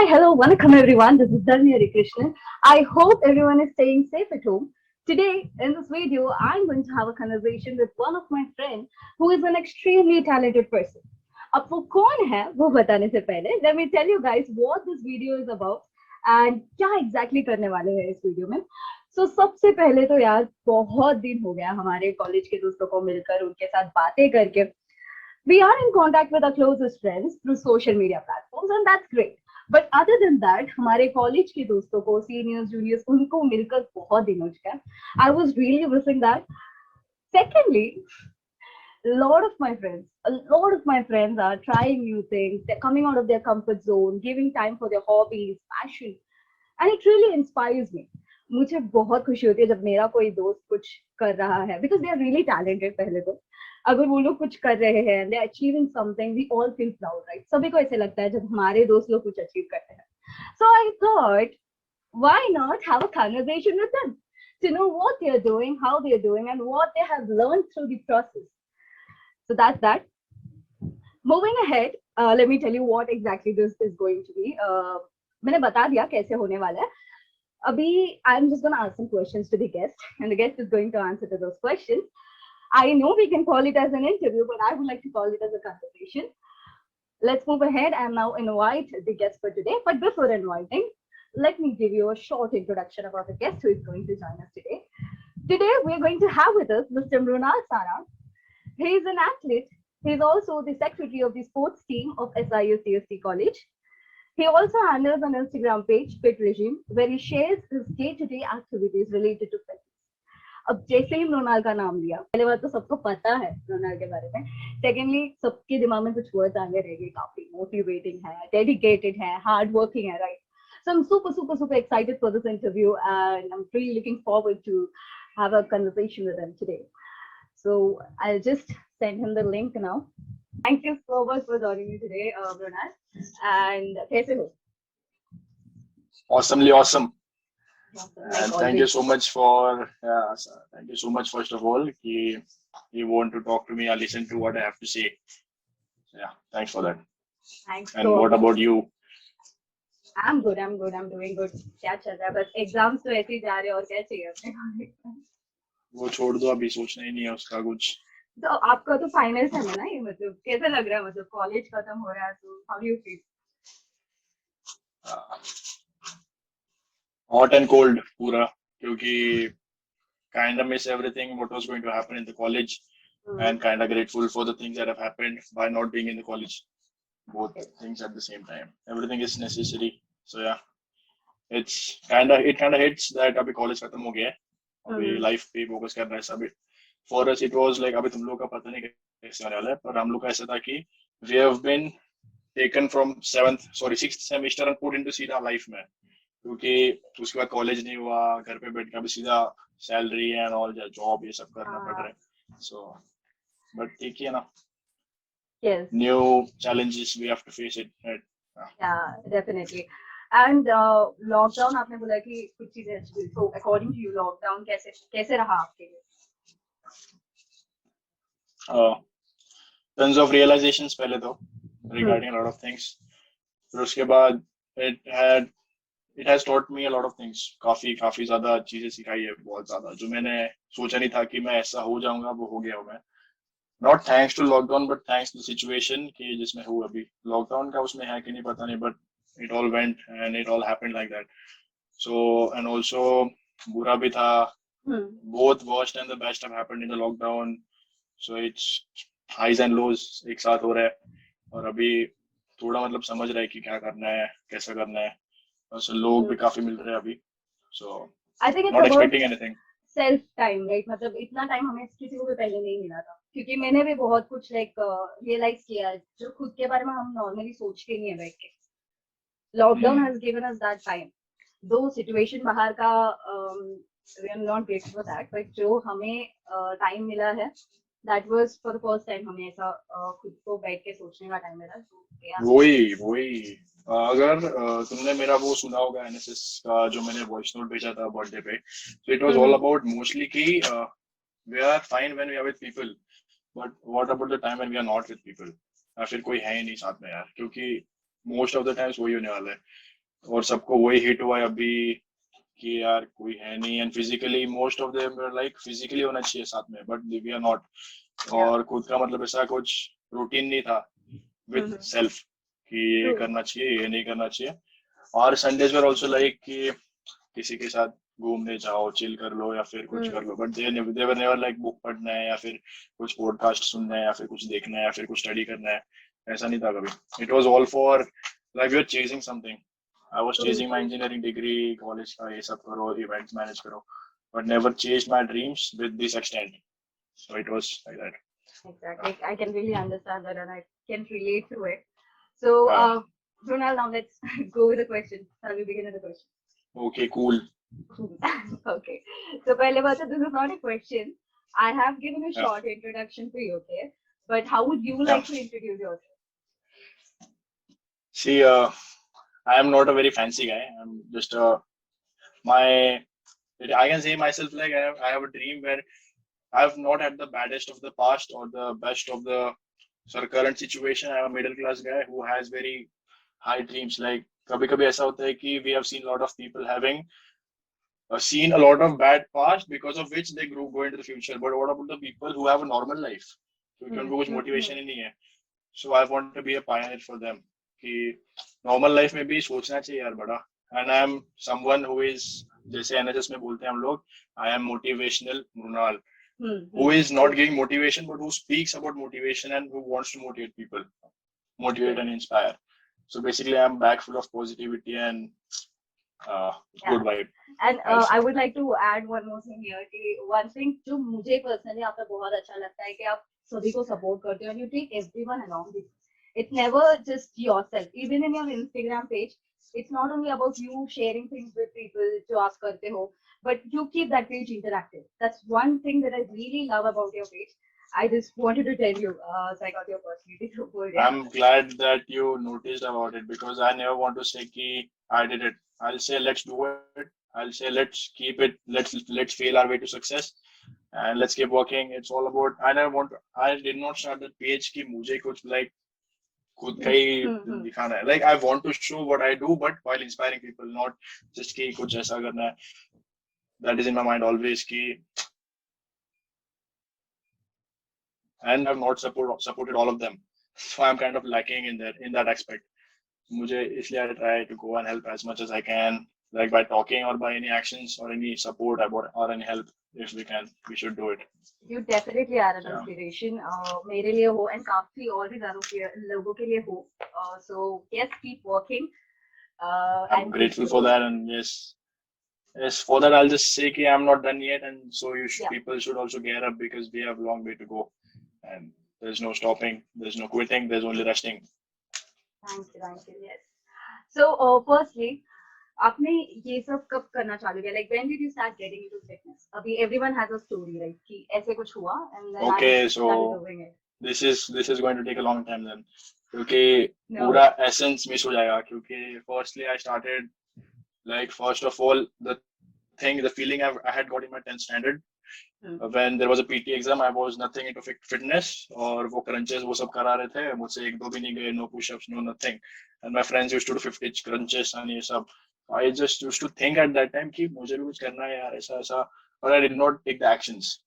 hello, welcome everyone. This is Dharmya Krishnan. I hope everyone is staying safe at home. Today, in this video, I'm going to have a conversation with one of my friends who is an extremely talented person. अब वो कौन है वो बताने से पहले let me tell you guys what this video is about and क्या exactly करने वाले हैं इस वीडियो में. So सबसे पहले तो यार बहुत दिन हो गया हमारे कॉलेज के दोस्तों को मिलकर उनके साथ बातें करके. We are in contact with our closest friends through social media platforms and that's great. But other than that, हमारे कॉलेज के दोस्तों को सीनियर्स जूनियर्स उनको मिलकर बहुत दिन हो चुका है. I was really missing that. Secondly, a lot of my friends are trying new things. They're coming out of their comfort zone, giving time for their hobbies, passion, and it really inspires me. मुझे बहुत खुशी होती है जब मेरा कोई दोस्त कुछ कर रहा है because they are really talented. पहले तो अगर वो लोग कुछ कर रहे हैं they are achieving something, we all feel proud, right? सभी को ऐसे लगता है जब हमारे दोस्त लोग कुछ अचीव करते हैं. So I thought, why not have a conversation with them to know what they are doing, how they are doing, and what they have learned through the process. So that's that. Moving ahead, let me tell you what exactly this is going to be. मैंने बता दिया कैसे होने वाला है. अभी I'm just gonna ask some questions to the guest, and the guest is going to answer to those questions. I know we can call it as an interview, but I would like to call it as a conversation. Let's move ahead and now invite the guest for today. But before inviting, let me give you a short introduction about the guest who is going to join us today. Today, we're going to have with us Mr. Mrunal Sarang. He is an athlete. He is also the secretary of the sports team of SIU CST College. He also handles an Instagram page, Fit Regime, where he shares his day-to-day activities related to fitness. अब जैसे ही मृणाल का नाम लिया, पहले बात तो सबको पता है मृणाल के बारे में. सेकेंडली सबके दिमाग में कुछ वर्ड्स आगे रहेंगे. काफी मोटिवेटिंग है, डेडिकेटेड है, हार्ड वर्किंग है, right? So I'm super excited for this interview and I'm really looking forward to have a conversation with him today. So I'll just send him the link now. Thank you so much for joining me today, Mrunal. And कैसे हो? Awesomely awesome. Like Thank you so much thank you so much first of all. You want to talk to me or listen to what I have to say. Yeah, thanks for that. Thanks. And what about you? I'm good. I'm doing good. क्या चल रहा है? बस exams तो ऐसे ही जा रहे हैं और क्या चाहिए अपने. वो छोड़ दो, अभी सोचना ही नहीं है उसका कुछ. तो आपका तो फाइनल था ना ये, मतलब कैसा लग रहा है? मतलब कॉलेज खत्म हो रहा है तो how do you feel? Hot and cold पूरा, क्योंकि kind of miss everything what was going to happen in the college and kind of grateful for the things that have happened by not being in the college. Both things at the same time. Everything is necessary. So yeah, it kind of hits that अभी college खत्म हो गया है, अभी life पे focus करना है सब. For us it was like अभी तुम लोग का पता नहीं कैसे आने वाला है, पर हम लोग का ऐसा था कि we have been taken from 6th semester and put into सीधा life में, क्योंकि उसके बाद कॉलेज नहीं हुआ, घर पे बैठ के अभी सीधा सैलरी एंड ऑल जॉब ये सब करना पड़ रहा है. सो बट ठीक है ना. Yes. New challenges we have to face it. Right? Yeah, definitely. And lockdown आपने बोला कि कुछ चीजें अच्छी. So according to you, lockdown कैसे रहा आपके लिए? Tons of realizations पहले तो regarding a lot of things. फिर उसके बाद it has taught me a lot of things. काफी ज्यादा चीजें सिखाई है, बहुत ज्यादा, जो मैंने सोचा नहीं था कि मैं ऐसा हो जाऊंगा, वो हो गया हूँ मैं. Not thanks to lockdown, but thanks to the situation कि जिसमें हूँ अभी. Lockdown का उसमें है कि नहीं पता नहीं, but it all went and it all happened like that. So and also बुरा भी था. Both worst and the best have happened in the lockdown. So it's highs and lows एक साथ हो रहा है, और अभी थोड़ा मतलब समझ रहा है कि क्या करना है, कैसा करना है. So लोग भी काफी मिल रहे हैं अभी. So I think it's not about expecting anything. Self time, right? मतलब इतना टाइम हमें किसी को भी पहले नहीं मिला था, क्योंकि मैंने भी बहुत कुछ रियलाइज किया जो खुद के बारे में हम नॉर्मली सोचते नहीं है बैठ के. Lockdown has given us that time. Though situation बाहर का, we are not grateful for that, but जो हमें टाइम मिला है, that was for the first time हमें ऐसा खुद को बैठ के सोचने का टाइम मिला. वही अगर तुमने मेरा वो सुना होगा एनएसएस का जो मैंने वॉइस नोट भेजा था बर्थडे पे, so it was all about mostly कि we are fine when we are with people, but what about the time when we are not with people, या फिर कोई है ही नहीं साथ में यार, क्योंकि most of the times वही होने वाला है. और सबको वही हिट हुआ है अभी कि यार कोई है नहीं, and physically most of them like physically होना चाहिए साथ में, but we are not. Yeah. और खुद का मतलब ऐसा कुछ रूटीन नहीं था विथ Mm-hmm. सेल्फ कि ये True. करना चाहिए ये नहीं करना चाहिए। और संडेज वर ऑल्सो लाइक कि किसी के साथ घूमने जाओ, चिल कर लो या फिर कुछ कर Mm. Low, but they were never like book पढ़ना है या फिर कुछ पॉडकास्ट सुनना है या फिर कुछ देखना है या फिर कुछ स्टडी करना है, ऐसा नहीं था कभी। It was all for like we are chasing something. I was True. Chasing my True. Engineering degree, college का ये सब करो, इवेंट्स मैनेज करो, but never chased my dreams with this extent. So it was like that. Exactly. I can really understand that and I can relate to it. So, Brunel, now let's go with the question. Shall we begin with the question? Okay cool. Okay. So, pehle baat hai, this is not a question. I have given a short introduction to you, okay? But how would you या like to introduce yourself? See I am not a very fancy guy. I'm just my I can say myself like I have a dream where I've not had the baddest of the past or the best of the current situation. I'm a middle class guy who has very high dreams. Like कभी कभी ऐसा होता है कि we have seen a lot of people having seen a lot of bad past because of which they go into the future. But what about the people who have a normal life? क्योंकि Hmm. उनको कुछ Hmm. Hmm. motivation ही नहीं है. So I want to be a pioneer for them कि normal life में भी सोचना चाहिए यार बड़ा. And I am someone who is, जैसे NHS में बोलते हैं हम लोग, I am motivational Mrunal, Hmm. who Hmm. is not True. giving motivation but who speaks about motivation and who wants to motivate people, motivate True. and inspire. So basically I'm back full of positivity and Yeah. good vibe, And I'll say. I would like to add one more thing here कि one thing जो मुझे personally आप पे बहुत अच्छा लगता है कि आप सभी को support करते हो and you take everyone along with you. It's never just yourself. Even in your Instagram page, it's not only about you sharing things with people जो आप करते हो, but you keep that page interactive. That's one thing that I really love about your page. I just wanted to tell you, so I got your personality to hold, yeah. I'm glad that you noticed about it because I never want to say ki I did it. I'll say let's do it. I'll say let's keep it. Let's fail our way to success and let's keep working. It's all about. I did not start that page कि मुझे कुछ like खुद का ही दिखाना है. Like I want to show what I do, but while inspiring people, not just कि कुछ ऐसा करना है. That is in my mind always कि, and I've not supported all of them. So I'm kind of lacking in that aspect. मुझे इसलिए I try to go and help as much as I can, like by talking or by any actions or any support about or any help if we can, we should do it. You definitely are an Yeah, inspiration मेरे लिए हो and काफी और भी लोगों के लिए हो. So yes, keep working I'm and keep grateful for growing. that, and yes, for that I'll just say कि I'm not done yet, and so Yeah, people should also gear up because we have a long way to go, and there's no stopping, there's no quitting, there's only resting. thank you, yes. So firstly, आपने ये सब कब करना चालू किया? Like when did you start getting into fitness? अभी everyone has a story, right? कि ऐसे कुछ हुआ and then I Okay, started so doing it. this is going to take a long time then, क्योंकि No. पूरा essence miss हो जाएगा, क्योंकि firstly I started like first of all the feeling I had got in my 10th standard when there was a PT exam. I was nothing into fitness और वो crunches वो सब करा रहे थे मुझसे, एक दो भी नहीं गए, no push-ups, no nothing, and my friends used to do 50 crunches and ये सब. I just used to think at that time कि मुझे भी कुछ करना है यार ऐसा ऐसा, but I did not take the actions.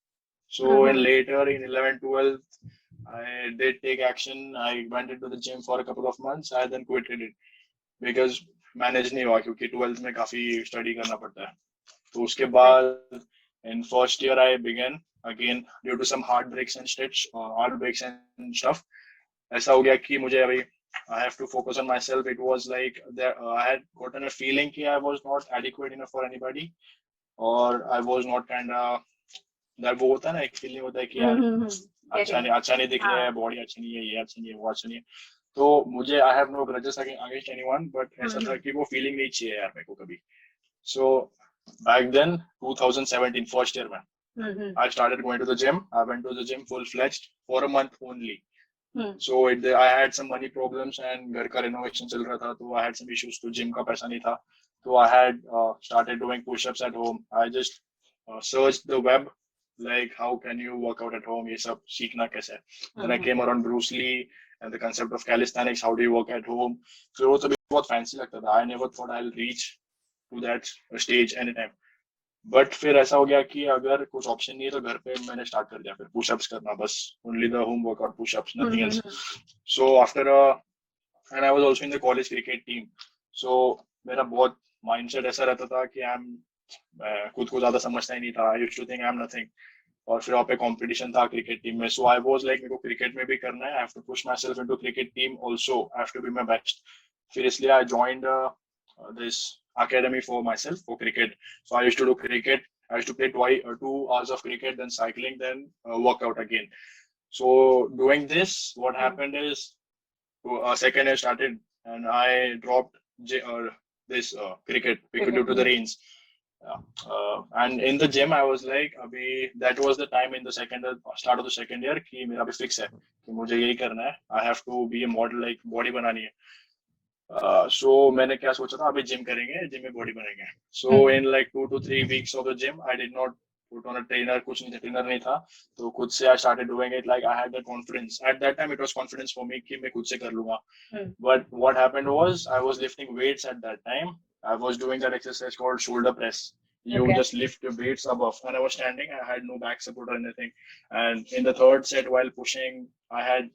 So in later in 11th 12th I did take action. I went into the gym for a couple of months. I then quitted it because manage नहीं हुआ क्योंकि 12th में काफी study करना पड़ता है. तो उसके Right. बाद in first year I began again due to some heartbreaks and stuff. ऐसा हो गया कि मुझे अभी I have to focus on myself. It was like that, I had gotten a feeling कि I was not adequate enough for anybody, or I was not kind of that, वो होता है ना एक feeling होता है कि यार Getting it. अच्छा नहीं दिख रहा है, बॉडी अच्छी नहीं है, ये अच्छा नहीं है, वो अच्छा नहीं है. तो मुझे I have no grudges against anyone, but ऐसा था कि वो फीलिंग नहीं चाहिए यार मेरे को कभी. सो back then 2017 first year man, I started going to the gym. I went to the gym full fledged for a month only. So I had some money problems and घर का renovation चल रहा था, तो I had some issues, तो gym का पैसा नहीं था, तो I had started doing push-ups at home. I just searched the web like how can you work out at home, ये सब सीखना कैसे. Then I came around Bruce Lee and the concept of calisthenics, how do you work at home. फिर वो तभी बहुत fancy लगता था. I never thought I'll reach to that stage anytime. But फिर ऐसा हो गया कि अगर कुछ ऑप्शन नहीं है तो घर पे मैंने स्टार्ट कर दिया फिर पुशअप्स करना बस. Only the home workout pushups, nothing else. So after and I was also in the college cricket team. So मेरा बहुत माइंडसेट ऐसा रहता था कि आई एम खुद को ज्यादा समझता ही नहीं था. I used to think I am nothing. और फिर वहाँ पे कंपटीशन था क्रिकेट टीम में. सो आई वाज लाइक मेरे को क्रिकेट में भी करना है. I have to push myself into cricket team also. I have to be my best. फिर इसलिए I joined this academy for myself for cricket. So I used to do cricket. I used to play 2 hours of cricket, then cycling, then workout again. So doing this, what happened is second year started and I dropped this cricket because due to the rains. And in the gym, I was like, अभी that was the time in the start of the second year कि मेरा अभी fix है कि मुझे यही करना है. I have to be a model, like body बनानी है. So मैंने क्या सोचा था अभी जिम करेंगे, जिम में बॉडी बनेंगे. So in like 2 to 3 weeks of the gym, I did not put on a trainer. कुछ नहीं था, ट्रेनर नहीं था. तो खुद से I started doing it. Like I had that confidence. At that time, it was confidence for me कि मैं खुद से कर लूँगा. But what happened was I was lifting weights at that time. I was doing that exercise called shoulder press. You just lift your weights above. And I was standing. I had no back support or anything. And in the third set, while pushing, I had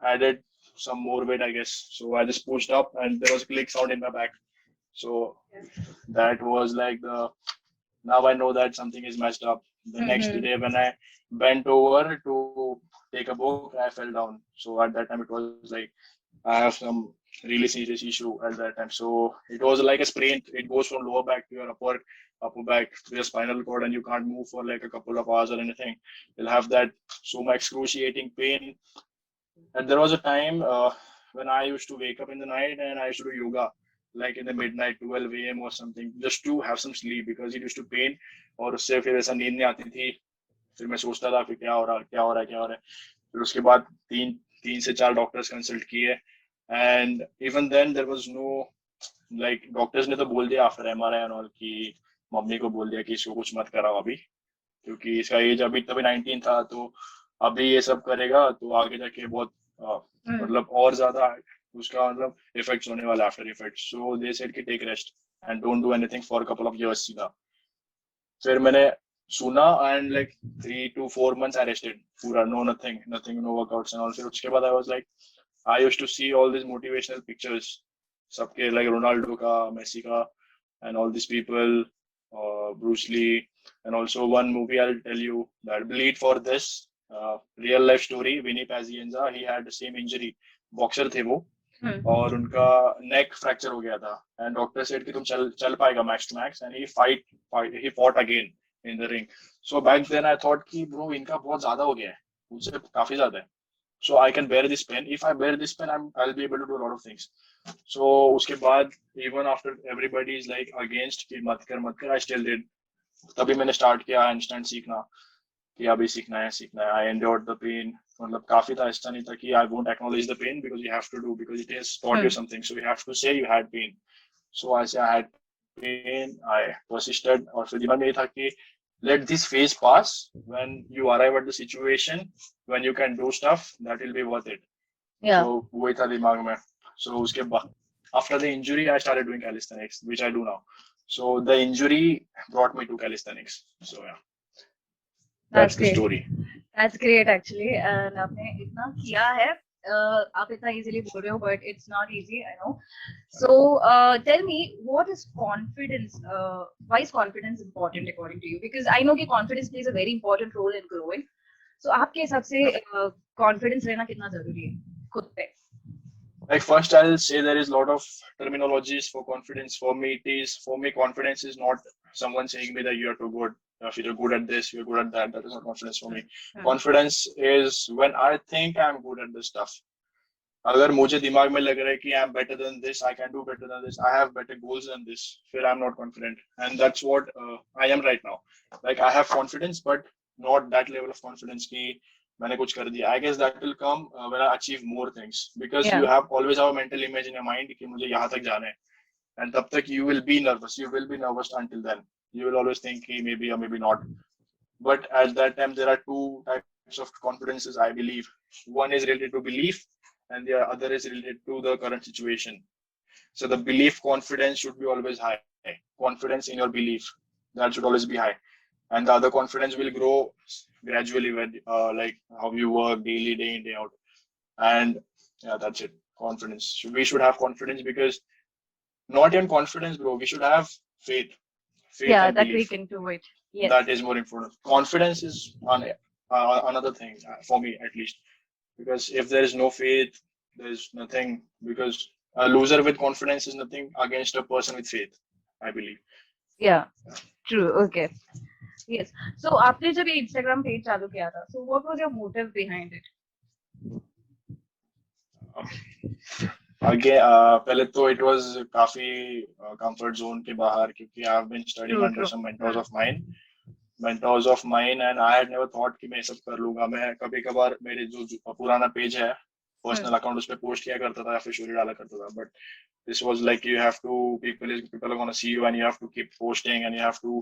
added some more weight, I guess. So I just pushed up and there was a click sound in my back. So that was like now I know that something is messed up. The next day when I bent over to take a book, I fell down. So at that time it was like I have some really serious issue at that time. So it was like a sprain. It goes from lower back to your upper back to your spinal cord and you can't move for like a couple of hours or anything. You'll have that so much excruciating pain. And there was a time when I used to wake up in the night and I used to do yoga like in the midnight 12 a.m. or something just to have some sleep because it used to pain. और उससे फिर ऐसा नींद नहीं आती थी. फिर मैं सोचता था कि क्या हो रहा है. फिर उसके बाद तीन से 4 डॉक्टर्स कंसल्ट किए. And even then there was no like doctors ने तो बोल दिया आफ्टर MRI and all कि मम्मी को बोल दिया कि इसको कुछ मत कराओ अभी क्योंकि इसका एज अभी तभी 19 था. तो अभी ये सब करेगा तो आगे जाके बहुत मतलब और ज्यादा उसका मतलब इफेक्ट्स होने वाला after effects. So they said कि take rest and don't do anything for couple of years. सीधा फिर मैंने सुना and like 3 to 4 months I rested पूरा no nothing no workouts and all. फिर उसके बाद I was like I used to see all these motivational pictures सबके like Ronaldo का, मेसी का and all these people, Bruce Lee, and also one movie I'll tell you that bleed for this real life story. Vinny Pazienza, he had the same injury. Boxer थे वो और उनका नेक fracture हो गया था and doctor said कि तुम चल पाएगा max to max and he fought again in the ring. So back then I thought कि ब्रो इनका बहुत ज्यादा हो गया है, मुझसे काफी ज्यादा है. So I can bear this pain. If I bear this pain, I'll be able to do a lot of things. So उसके बाद even after everybody is like against कि मत कर, I still did. तभी मैंने स्टार्ट किया handstand सीखना कि अभी सीखना है. I endured the pain. मतलब काफी था, ऐसा नहीं था कि I won't acknowledge the pain because you have to do because it has taught you something. So you have to say you had pain. So I say I had pain. I persisted और फिर दिमाग में ये था कि let this phase pass. When you arrive at the situation when you can do stuff, that will be worth it. So वही था दिमाग में. So उसके बाद after the injury I started doing calisthenics, which I do now. So the injury brought me to calisthenics. So yeah, that's the story. That's great actually. And आपने इतना किया है, आप इतना easily बोल रहे हो, but it's not easy, I know. So tell me, what is confidence? Why is confidence important according to you? Because I know कि confidence plays a very important role in growing. So आपके हिसाब से confidence रहना कितना जरूरी है खुद पे? Like first I'll say there is a lot of terminologies for confidence. For me confidence is not someone saying me that you are too good. If you're good at this, you're good at that. That is not confidence for me. Confidence is when I think I'm good at this stuff. अगर मुझे दिमाग में लग रहा है कि I am better than this, I can do better than this, I have better goals than this, फिर I'm not confident. And that's what I am right now. Like I have confidence, but not that level of confidence कि मैंने कुछ कर दिया. I guess that will come when I achieve more things because you have always have a mental image in your mind कि मुझे यहाँ तक जाना है. And तब तक you will be nervous. You will be nervous until then. You will always think कि maybe or maybe not. But at that time there are two types of confidences I believe. One is related to belief and the other is related to the current situation. So the belief confidence should be always high. Confidence in your belief, that should always be high. And the other confidence will grow gradually when like how you work daily, day in, day out. And yeah, that's it. Confidence. We should have confidence because not even confidence, bro. We should have faith, faith Yeah, and that we belief. can do it. That Yes. is more important. Confidence is another thing for me at least. Because if there is no faith, there is nothing. Because a loser with confidence is nothing against a person with faith, I believe. Yeah, true. Okay. Yes. So आपने जब ये Instagram page चालू किया था, so what was your motive behind it? आगे पहले तो it was काफी comfort zone के बाहर क्योंकि I've been studying True, under true. some Hmm. mentors of mine and I had never thought कि मैं ये सब कर लूंगा मैं कभी कभार मेरे जो पुराना पेज है Hmm. पर्सनल अकाउंट उस पे पोस्ट किया करता था या फिर स्टोरी डाला करता था but this was like you have to people are going to see you and you have to keep posting and you have to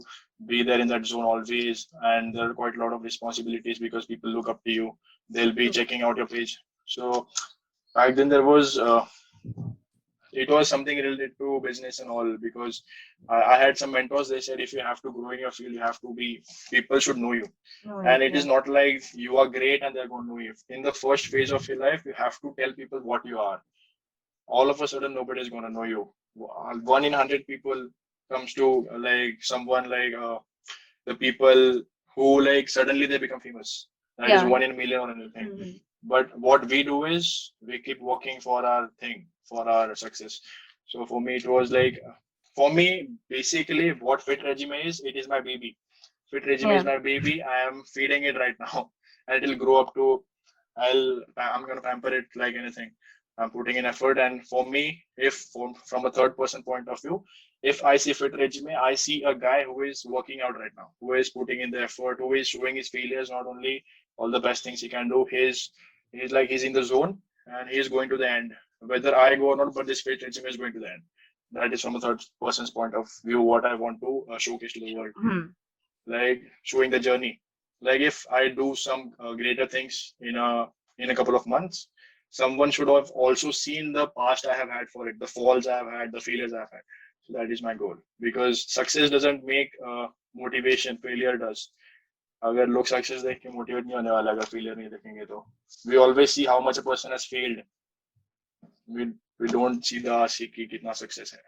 be there in that zone always and there are quite a lot of responsibilities because people look up to you they'll be True. checking out your page so back then there was it was something related to business and all because I had some mentors they said if you have to grow in your field you have to be people should know you No, and it yeah. is not like you are great and they're going to know you in the first phase of your life you have to tell people what you are all of a sudden nobody is going to know you 1 in 100 people comes to like someone like the people who like suddenly they become famous that is Yeah. 1 in a million or anything Mm-hmm. but what we do is we keep working for our thing for our success so for me it was like for me basically what fit regime is it is my baby fit regime is Yeah. my baby I am feeding it right now and it will grow up to I'm gonna pamper it like anything. I'm putting in effort, and for me, if from a third person point of view, if I see fit regime, I see a guy who is working out right now, who is putting in the effort, who is showing his failures, not only all the best things he can do. He's like he's in the zone and he's going to the end. Whether I go or not, but this fit regime is going to the end. That is from a third person's point of view what I want to showcase to the world Hmm. like showing the journey. Like if I do some greater things in a couple of months, someone should have also seen the past I have had for it, the falls I have had, the failures I've had. So that is my goal because success doesn't make motivation, failure does. अगर लोग success देख के motivate नहीं होने वाला अगर failure नहीं देखेंगे तो we always see how much a person has failed we we don't see the see कि कितना सक्सेस है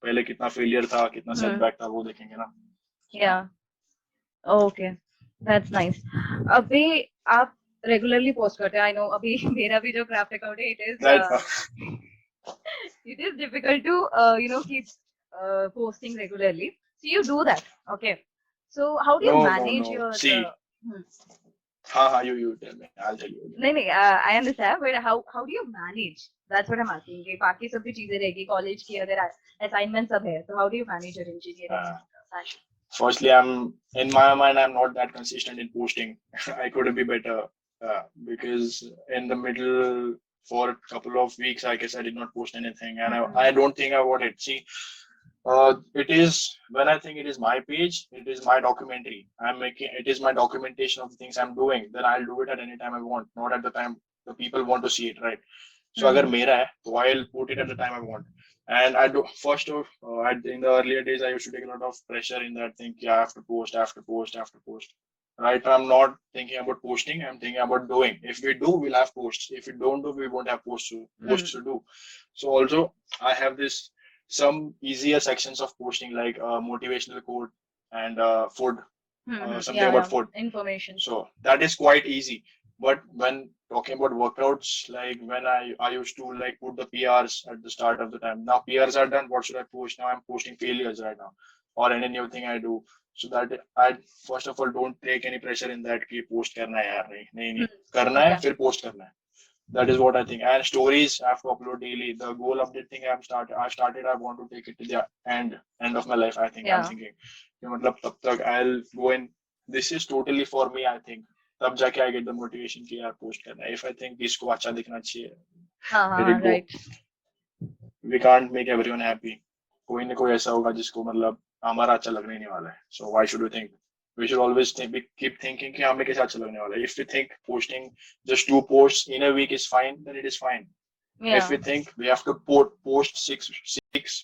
पहले कितना फेलियर था कितना Hmm. सेटबैक था वो देखेंगे ना Yeah. Okay. That's nice. अभी आप regularly post करते हैं. I know अभी मेरा भी जो craft account है, right it is difficult to keep posting regularly. So you do that. Okay. So how do you No, no, manage no. your See, hmm. you tell me. I'll tell you again. नहीं नहीं I understand but how do you manage? That's what I'm asking. कि बाकी सब भी चीजें रहेगी college की अगर assignment सब है तो how do you manage your engineering Uh, passion? Firstly, I'm in my mind, I'm not that consistent in posting. I could be better because in the middle for a couple of weeks, I guess I did not post anything, and I don't think I want it. See, it is when I think it is my page, it is my documentary. I'm making it is my documentation of the things I'm doing. Then I'll do it at any time I want, not at the time the people want to see it, right? So अगर मेरा है, so I'll put it at the time I want. And I do first of in the earlier days I used to take a lot of pressure in that thing. Yeah, I have to post, I have to post, I have to post. Right now I'm not thinking about posting. I'm thinking about doing. If we do, we'll have posts. If we don't do, we won't have posts to do. So also I have this some easier sections of posting like motivational quote and food, something Yeah, about yeah. food. Information. So that is quite easy. But when talking about workouts, like when I used to like put the PRs at the start of the time. Now PRs are done. What should I post? Now I'm posting failures right now, or any new thing I do. So that I first of all don't take any pressure in that कि post करना है यार नहीं करना है Okay. फिर post करना है. That is what I think. And stories I have to upload daily. The goal update thing I started. I want to take it to the end of my life. I think I'm Yeah. thinking. कि मतलब तब तक I'll go in. This is totally for me. I think. तब जाके I get the motivation कि यार post करना है. If I think इसको अच्छा दिखना चाहिए, let it go. Right. We can't make everyone happy. कोई ना कोई ऐसा होगा जिसको मतलब हमारा अच्छा लगने नहीं वाला है. So why should we think? We should always think, we keep thinking कि हमें कैसा अच्छा लगने वाला है. If we think posting just 2 posts in a week is fine, then it is fine. If we Yeah. think we have to post six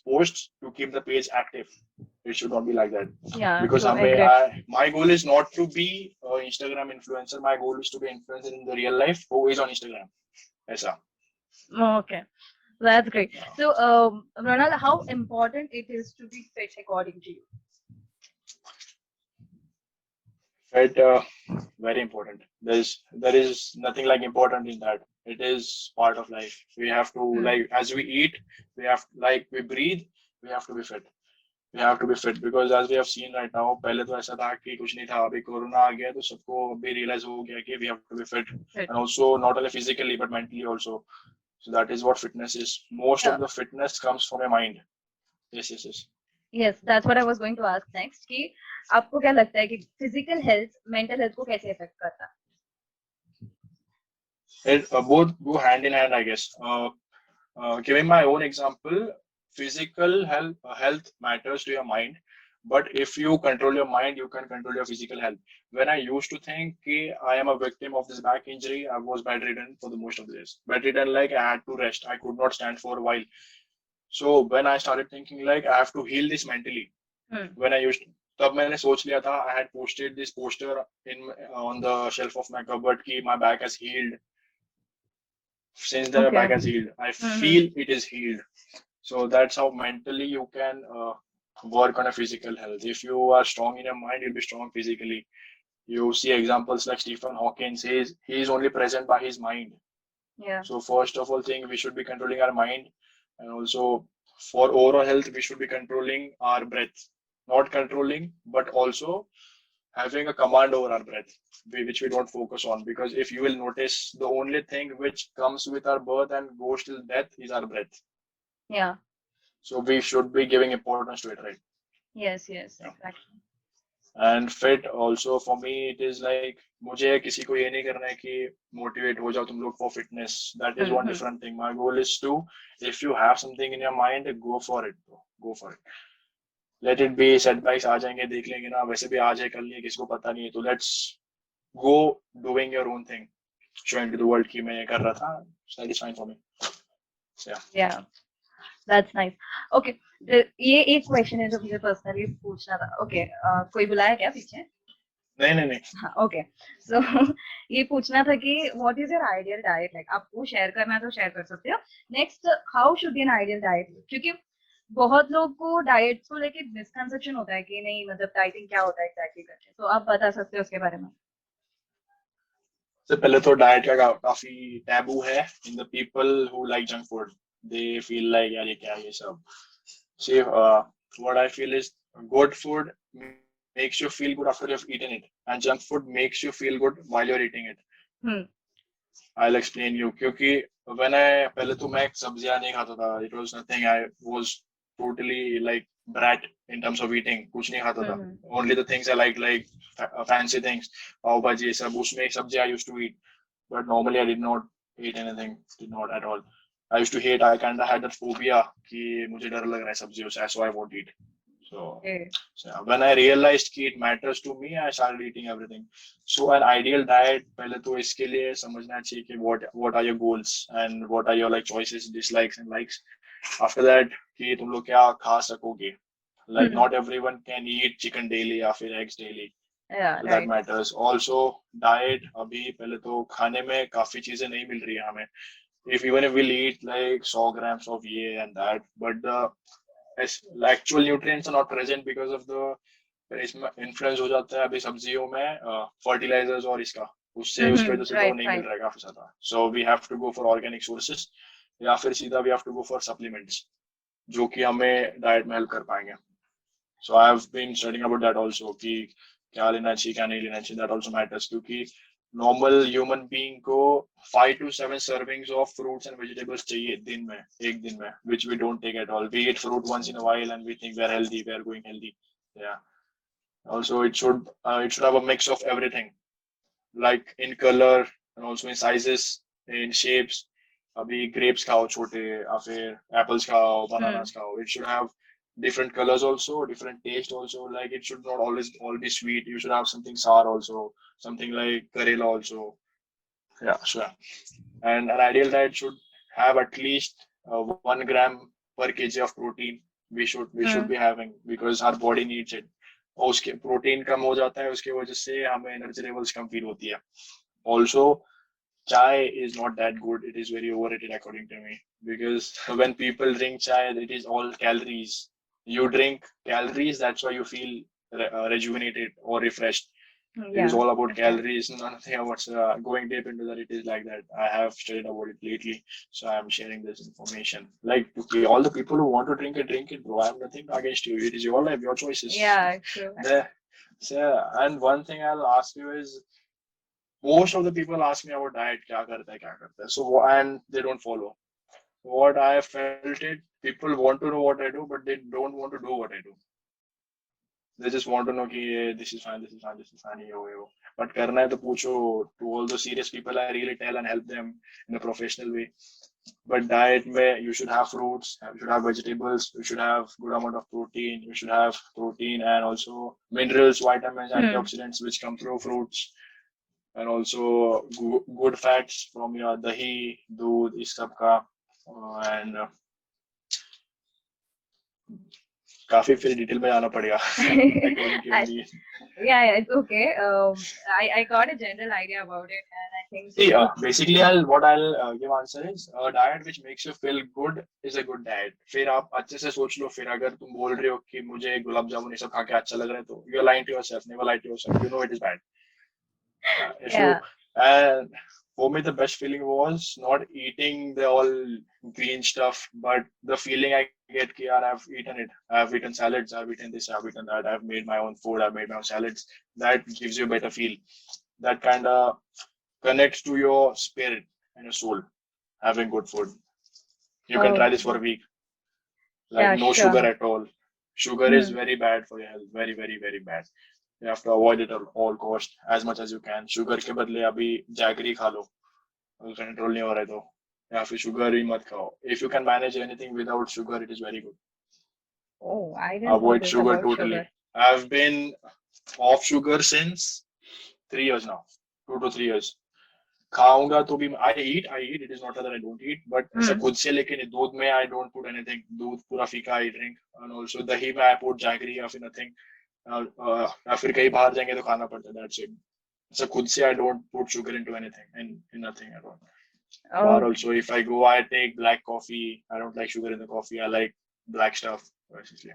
posts to keep the page active, it should not be like that. Yeah, Because true. Agree. my goal is not to be an Instagram influencer. My goal is to be influencer in the real life who is on Instagram. ऐसा. Okay. That's great. Yeah. So, Ronald, how important it is to be fit according to you? But very important. There is nothing like important in that. It is part of life. We have to, Hmm. like, as we eat, we have, like, we breathe, we have to be fit. We have to be fit because as we have seen right now, पहले तो ऐसा था कि कुछ नहीं था, अभी corona आ गया तो सबको अभी realize हो गया कि we have to be fit, Fit. and also not only physically but mentally also. So that is what fitness is. Most Yeah. of the fitness comes from your mind. Yes, yes, yes. Yes, that's what I was going to ask next कि आपको क्या लगता है कि physical health mental health को कैसे affect करता है? It both go hand in hand, I guess. Giving my own example, physical health matters to your mind, but if you control your mind, you can control your physical health. When I used to think कि I am a victim of this back injury, I was bedridden for the most of the days. Bedridden, like I had to rest. I could not stand for a while. So when I started thinking like I have to heal this mentally, Hmm. when I used तब मैंने सोच लिया था, I had posted this poster in on the shelf of my cupboard कि my back has healed. Since the Okay. back has healed, I Mm-hmm. feel it is healed. So that's how mentally you can work on a physical health. If you are strong in your mind, you'll be strong physically. You see examples like Stephen Hawking says he is only present by his mind. Yeah. So first of all thing, we should be controlling our mind, and also for overall health, we should be controlling our breath. Not controlling, but also having a command over our breath, which we don't focus on. Because if you will notice, the only thing which comes with our birth and goes till death is our breath. Yeah. So we should be giving importance to it, right? Yes, yes, Yeah. exactly. And fit also for me, it is like मुझे किसी को ये नहीं करना है कि motivate हो जाओ तुम लोग for fitness. That is one Mm-hmm. different thing. My goal is to, if you have something in your mind, go for it, bro. Go for it. Let it be setbacks आ जाएंगे देख लेंगे ना, वैसे भी आज है कल नहीं है, किसको पता नहीं है, तो let's go doing your own thing, showing to the world कि मैं ये कर रहा था. So that is fine for me. So yeah. Yeah, that's nice. Okay, ये एक क्वेश्चन है जो मुझे पर्सनली पूछना था. Okay, कोई बुलाया क्या पीछे? नहीं नहीं नहीं. हाँ, okay. So ये पूछना था कि what is your ideal diet like? आपको शेयर करना है तो शेयर कर सकते हो. Next, how should be an ideal diet? क्योंकि बहुत लोग को डाइट को लेके मिसकंसेप्शन होता है कि नहीं मतलब डाइटिंग क्या होता है एग्जैक्टली करके. तो आप बता सकते हो उसके बारे में. सबसे पहले तो डाइट का काफी टैबू है in the people who like junk food. They feel like यार ये क्या है ये सब. See, what I feel is good food makes you feel good after you've eaten it, and junk food makes you feel good while you're eating it. Hmm. I'll explain you. क्योंकि when I पहले तो मैं सब्जियां नहीं खाता था. It was nothing. I was totally like brat in terms of eating. कुछ नहीं खाता था. Mm-hmm. Only the things I like fancy things, पाव भाजी ये सब, उसमें सब्जी I used to eat. But normally I did not eat anything. Did not at all. I used to hate. I kind of had that phobia कि मुझे डर लग रहा है सब्जियों से, so I won't eat. So, Okay. so when I realized कि it matters to me, I started eating everything. So an ideal diet, पहले तो इसके लिए समझना चाहिए कि what are your goals and what are your like choices, dislikes and likes. After that कि तुम लोग क्या खा सकोगे. Like Hmm. not everyone can eat chicken daily या फिर eggs daily. Yeah, So that right. matters. Also diet अभी पहले तो खाने में काफी चीजें नहीं मिल रही है हमें. If even if we'll eat like 100 grams of ye and that, but the actual nutrients are not present because of the इसमें influence हो जाता है अभी सब्जियों में fertilizers और इसका उसकी Mm-hmm. वजह से तो Right, नहीं मिल right. रहा है काफी ज्यादा. So we have to go for organic sources या फिर सीधा we have to go for supplements जो कि हमें डाइट में हेल्प कर पाएंगे. So I have been studying about that also कि क्या लेना चाहिए क्या नहीं लेना चाहिए. That also matters क्योंकि नॉर्मल ह्यूमन बीइंग को 5 to 7 servings of fruits and vegetables चाहिए दिन में, एक दिन में, which we don't take at all. We eat fruit once in a while and we think we are healthy, we are going healthy. Yeah. Also, it should have a mix of everything, like in color and also in sizes, in shapes. अभी grapes खाओ छोटे या फिर apples खाओ, bananas Hmm. खाओ. It should have different colors also, different taste also. Like it should not always all be sweet. You should have something sour also, something like karela also. Yeah, sure. And an ideal diet should have at least 1 gram per kg of protein we should Hmm. be having because our body needs it. और उसके protein कम हो जाता है उसकी वजह से हमें energy levels कम feel होती है. Also, chai is not that good. It is very overrated according to me because when people drink chai, it is all calories. You drink calories, that's why you feel rejuvenated or refreshed. It is Yeah, all about that's right. calories, nothing about going deep into that. It is like that. I have studied about it lately, so I'm sharing this information. Like, okay, all the people who want to drink it, bro. I have nothing against you. It is your life, your choices. Yeah, true. There, so, and one thing I'll ask you is most of the people ask me about diet, kya karta hai. So, and they don't follow. What I have felt it, people want to know what I do, but they don't want to do what I do. They just want to know कि this is fine, this is fine, this is fine, ये वो. But करना है तो पूछो. To all those serious people, I really tell and help them in a professional way. But diet में you should have fruits, you should have vegetables, you should have good amount of protein, you should have protein and also minerals, vitamins, Hmm. antioxidants which come through fruits. And also good fats from your dahi, दूध इस सब का. And काफी फिर detail में जाना पड़ेगा according to your I, need. yeah, it's okay. I got a general idea about it, and I think See, so. basically, what I'll give answer is a diet which makes you feel good is a good diet. फिर आप अच्छे से सोच लो. फिर अगर तुम बोल रहे हो कि मुझे गुलाब जामुन ये सब खा के अच्छा लग रहा है तो you're lying to yourself. Never lie to yourself. You know it is bad. If you Yeah. and for me the best feeling was not eating the all green stuff, but the feeling I get कि यार I've eaten it. I've eaten salads. I've eaten this. I've eaten that. I've made my own food. I've made my own salads. That gives you a better feel. That kind of connects to your spirit and your soul. Having good food. You can try this for Okay. a week. Like Yeah, no sugar sure. at all. Sugar is Hmm. very bad for your health. Very, very, very bad. You have to avoid it at all cost as much as you can. Sugar के बदले अभी jaggery खा लो. अगर control नहीं हो रहा है तो. या फिर sugar ही मत खाओ. If you can manage anything without sugar, it is very good. Oh, I didn't know Avoid this sugar about totally. sugar. I've been off sugar since 3 years now. 2 to 3 years. खाऊंगा तो भी I eat it is not that I don't eat but ऐसा Hmm. खुद से लेके नहीं. दूध में I don't put anything. दूध पूरा फीका I drink. And also दही में I put jaggery या फिर nothing. या फिर कहीं बाहर जाएंगे तो खाना पड़ता है. That's it. ऐसा खुद से I don't put sugar into anything and in nothing at all. Bar Okay. also if I go I take black coffee. I don't like sugar in the coffee. I like black stuff basically.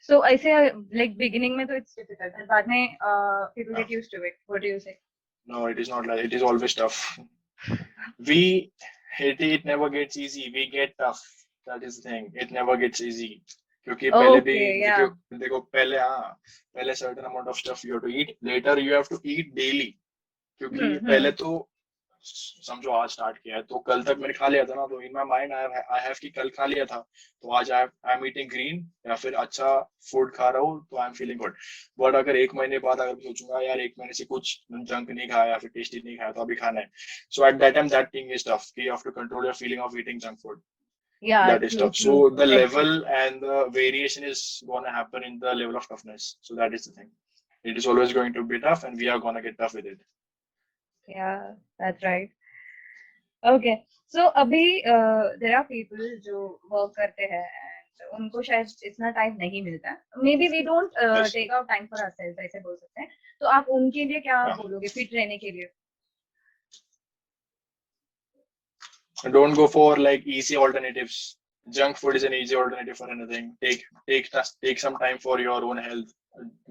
So I say, like beginning में तो it's difficult, and बाद में people No, get used to it. What do you say? no, it is not like it is always tough. We it never gets easy. We get tough. That is the thing. It never gets easy. क्योंकि पहले भी Okay, देखो yeah. देखो पहले हाँ पहले certain amount of stuff you have to eat. Later you have to eat daily. क्योंकि Hmm. पहले Hmm. तो समझो आज स्टार्ट किया है तो कल तक मैंने खा लिया था ना. तो इन माई माइंड आई हैव कि कल खा लिया था तो आज आई एम ईटिंग ग्रीन या फिर अच्छा फूड खा रहा हूँ तो I am feeling good. But अगर एक महीने बाद अगर मैं सोचूंगा यार एक महीने से कुछ जंक नहीं खाया या फिर टेस्टी नहीं खाया तो अभी खाना है. So at that time that thing is tough कि you have to control your feeling of eating junk food. Yeah, That is true, tough. So true. the Very true. level and the variation is gonna happen in the level of toughness. So that is the thing. It is always going to be tough and we are gonna get tough with it. Yeah, that's right. Okay. So अभी there are people जो work करते हैं and उनको शायद इतना time नहीं मिलता. Maybe we don't Yes. take out time for ourselves, ऐसे बोल सकते हैं. तो आप उनके लिए क्या Yeah. बोलोगे फिट रहने के लिए? Don't go for like easy alternatives. Junk food is an easy alternative for anything. Take some time for your own health.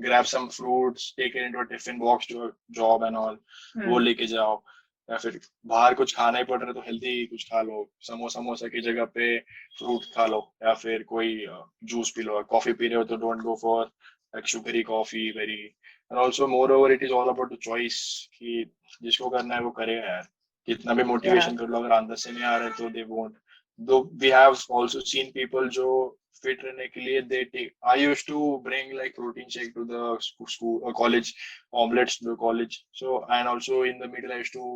Grab some fruits, take it into a tiffin box to a job and all. वो Hmm. लेके जाओ. या फिर बाहर कुछ खाना ही पड़ रहा है तो हेल्दी कुछ खा लो. समोसा की जगह पे फ्रूट खा लो या फिर कोई juice P low. Coffee P रहे हो तो don't go for like sugary coffee very. And also moreover it is all about the choice कि जिसको करना है वो करेगा यार. कितना भी Yeah. मोटिवेशन कर लो अगर अंदर से नहीं आ रहा है तो they won't. Though we have also seen people जो फिट रहने के लिए they take. I used to bring like protein shake to the school college omelets to the college. So and also in the middle I used to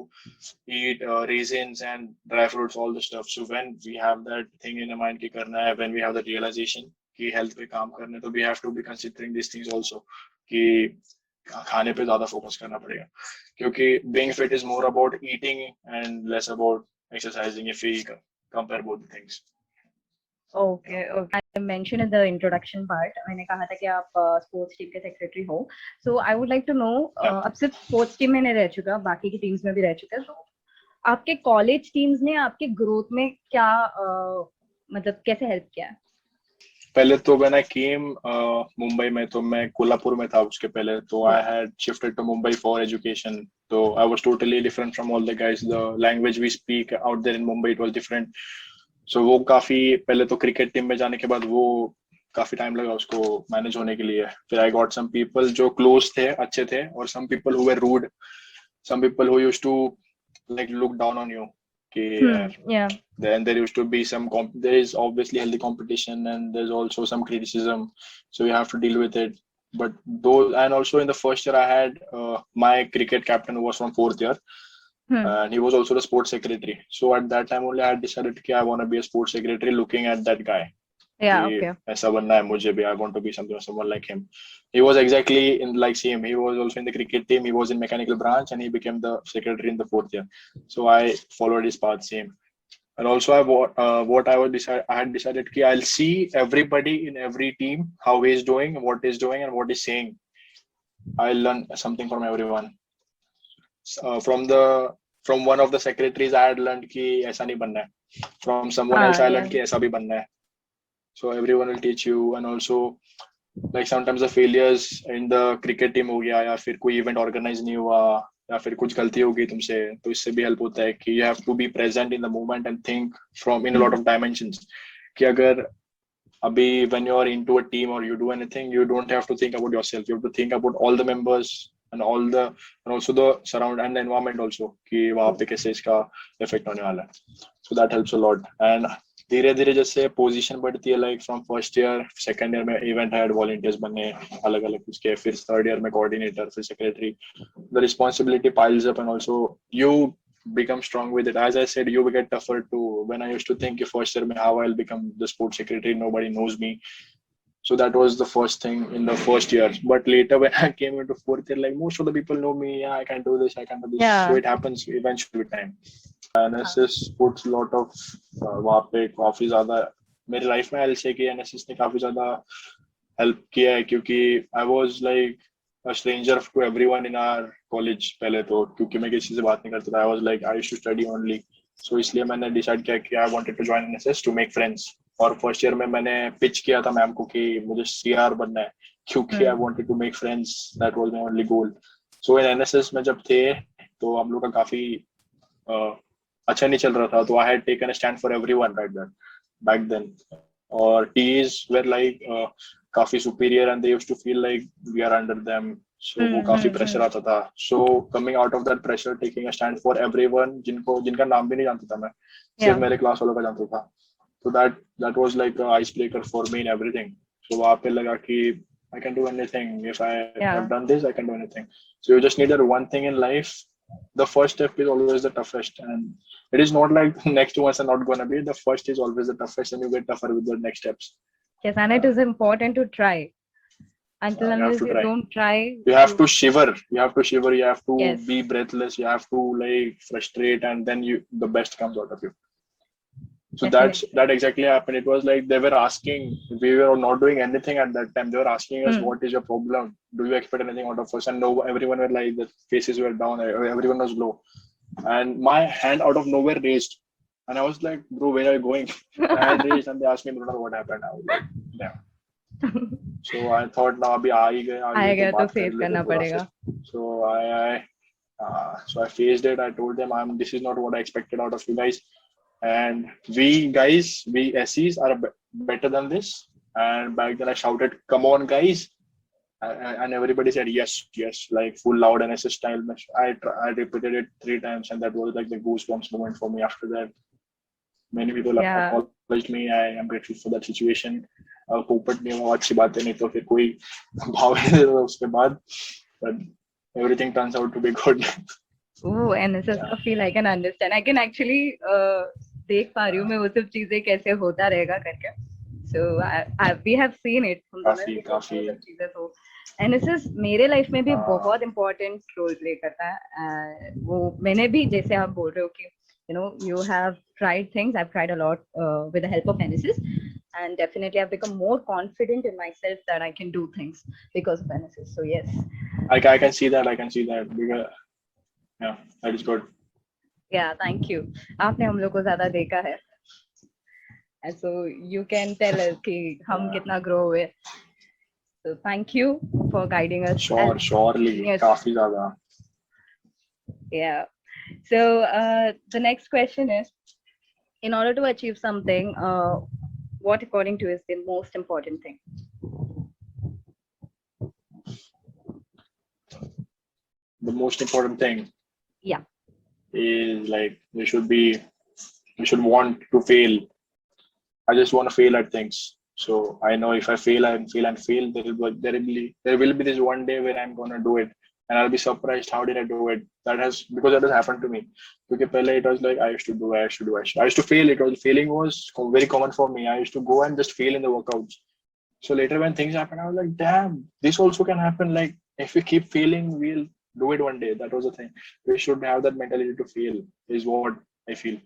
eat raisins and dry fruits all the stuff. So when we have that thing in our mind कि करना है, when we have that realization कि health पे काम करना है तो we have to be considering these things also कि खाने पे ज्यादा फोकस करना पड़ेगा. क्योंकि being fit is more about eating and less about exercising if we compare both the things. Okay, okay. I mentioned in the introduction part, मैंने कहा था कि आप स्पोर्ट्स टीम के सेक्रेटरी हो. So I would like to know, Yeah. अब सिर्फ sports team में नहीं रह चुका, बाकी की टीम्स में भी रह चुका है. तो आपके कॉलेज टीम्स ने आपके ग्रोथ में क्या मतलब कैसे हेल्प किया है? पहले तो when I came मुंबई में, तो मैं कोल्हापुर में था उसके पहले. तो I had shifted to Mumbai for education. So I was totally different from all the guys. The language we speak out there in Mumbai, it was different. So वो काफी पहले तो क्रिकेट टीम में जाने के बाद वो काफी टाइम लगा उसको मैनेज होने के लिए. फिर I got some people जो क्लोज थे, अच्छे थे, और some people who were rude, some people who used to like look down on you. Yeah. Then there used to be there is obviously healthy competition, and there's also some criticism, so you have to deal with it. But those, and also in the first year I had my cricket captain who was from fourth year, and he was also the sports secretary. So at that time only I had decided that I want to be a sports secretary, looking at that guy. Yeah, okay. ऐसा बनना है मुझे भी. I want to be someone like him. He was exactly in like same. He was also in the cricket team. He was in mechanical branch, and he became the secretary in the fourth year. So I followed his path same. And also what I had decided that I'll see everybody in every team, how he's doing, what he's doing, and what he's saying. I'll learn something from everyone. From one of the secretaries I had learned कि ऐसा नहीं बनना है. From someone else I learned कि ऐसा भी बनना है. So everyone will teach you. And also like sometimes the failures in the cricket team हो गया, या फिर कोई event organize नहीं हुआ, या फिर कुछ गलती हो गई तुमसे, तो इससे भी हेल्प होता है कि you have to be present in the moment and think from in a lot of dimensions. कि अगर अभी when you are into a team or you do anything, you don't have to think about yourself. You have to think about all the members and also the surround and the environment also, कि वहाँ पे कैसे इसका effect होने वाला है. So that helps a lot. And धीरे धीरे जैसे पोजीशन बढ़ती है, like from first year second year में इवेंट हेड, वॉलंटियर्स बने अलग अलग उसके, फिर थर्ड ईयर में कोऑर्डिनेटर, फिर secretary. The responsibility piles up, and also you become strong with it. As I said, you will get tougher too. When I used to think first year how I'll become the sports secretary, nobody knows me. So that was the first thing in the first year. But later when I came into fourth year, like most of the people know me. Yeah, I can do this, I can do this. Yeah. So it happens eventually with time. NSS puts a lot of वहाँ पे काफी ज्यादा मेरी life में I'll say कि NSS ने काफी ज्यादा हेल्प किया है, क्योंकि I was like a stranger to everyone in our college पहले तो, क्योंकि मैं किसी से बात नहीं करता था. I was like I used to study only. So इसलिए मैंने डिसाइड किया कि I wanted to join NSS to make friends. और फर्स्ट ईयर में मैंने पिच किया था मैम को कि मुझे CR बनना है, क्योंकि I wanted to make friends. That was my only goal. So in NSS में जब थे तो हम लोग का काफी अच्छा नहीं चल रहा था, तो I had taken a stand for everyone back then. और TAs were like काफी superior, and they used to feel like we are under them. So वो काफी pressure आता था. So coming out of that pressure, taking a stand for everyone, जिनका नाम भी नहीं जानता था मैं, सिर्फ मेरे क्लास वालों का जानता था. So that was like a icebreaker for me in everything. So वहाँ पे लगा कि I can do anything. If I have done this, I can do anything. So you just need that one thing in life. The first step is always the toughest, and it is not like the next ones are not going to be. The first is always the toughest, and you get tougher with the next steps. Yes, and it is important to try. Until unless you don't try, you have to shiver. You have to shiver. You have to Yes. be breathless. You have to like frustrate, and then the best comes out of you. So Definitely. that exactly happened. It was like they were asking, we were not doing anything at that time. They were asking us, what is your problem? Do you expect anything out of us? And no, everyone were like, the faces were down, everyone was low. And my hand out of nowhere raised. And I was like, bro, where are you going? My hand raised, and they asked me, Mrunal, what happened? I was like, yeah. So I thought, now abhi aa gaya to face karna padega. So I faced it. I told them, this is not what I expected out of you guys. And we SEs are better than this. And back then I shouted, come on guys. And everybody said yes, like full loud NSS style. I repeated it 3 times, and that was like the goosebumps moment for me. After that, many people acknowledged me. I am grateful for that situation. पोपट नहीं हुआ, अच्छी बात है, नहीं तो फिर कोई भाव नहीं देता उसके बाद. But everything turns out to be good. Oh, NSS का feel I can understand. I can actually देख पा रही हूँ मैं वो सब चीजें कैसे होता रहेगा करके. So we have seen it. काफी चीजें तो NSS मेरे लाइफ में भी बहुत important रोल प्ले करता है. वो मैंने भी, जैसे आप बोल रहे हो कि You have tried things. I've tried a lot with the help of NSS, and definitely I've become more confident in myself that I can do things because of NSS. So yes. I can see that. I can see that because yeah, that is good. Yeah, thank you. आपने हम लोग को ज़्यादा देखा है, and so you can tell us कि हम Yeah, कितना grow हुए. So thank you for guiding us as surely, seniors. काफी ज्यादा. Yeah. So the next question is, in order to achieve something, what according to you is the most important thing? The most important thing Yeah. is like we should want to fail. I just want to fail at things. So I know if I fail and fail and fail, there will be this one day where I'm gonna do it, and I'll be surprised. How did I do it? Because that has happened to me. Because pehle it was like I used to do, I used to do, I used to fail. Failing was very common for me. I used to go and just fail in the workouts. So later when things happen, I was like, damn, this also can happen. Like if we keep failing, we'll do it one day. That was the thing. We should have that mentality to fail, is what I feel.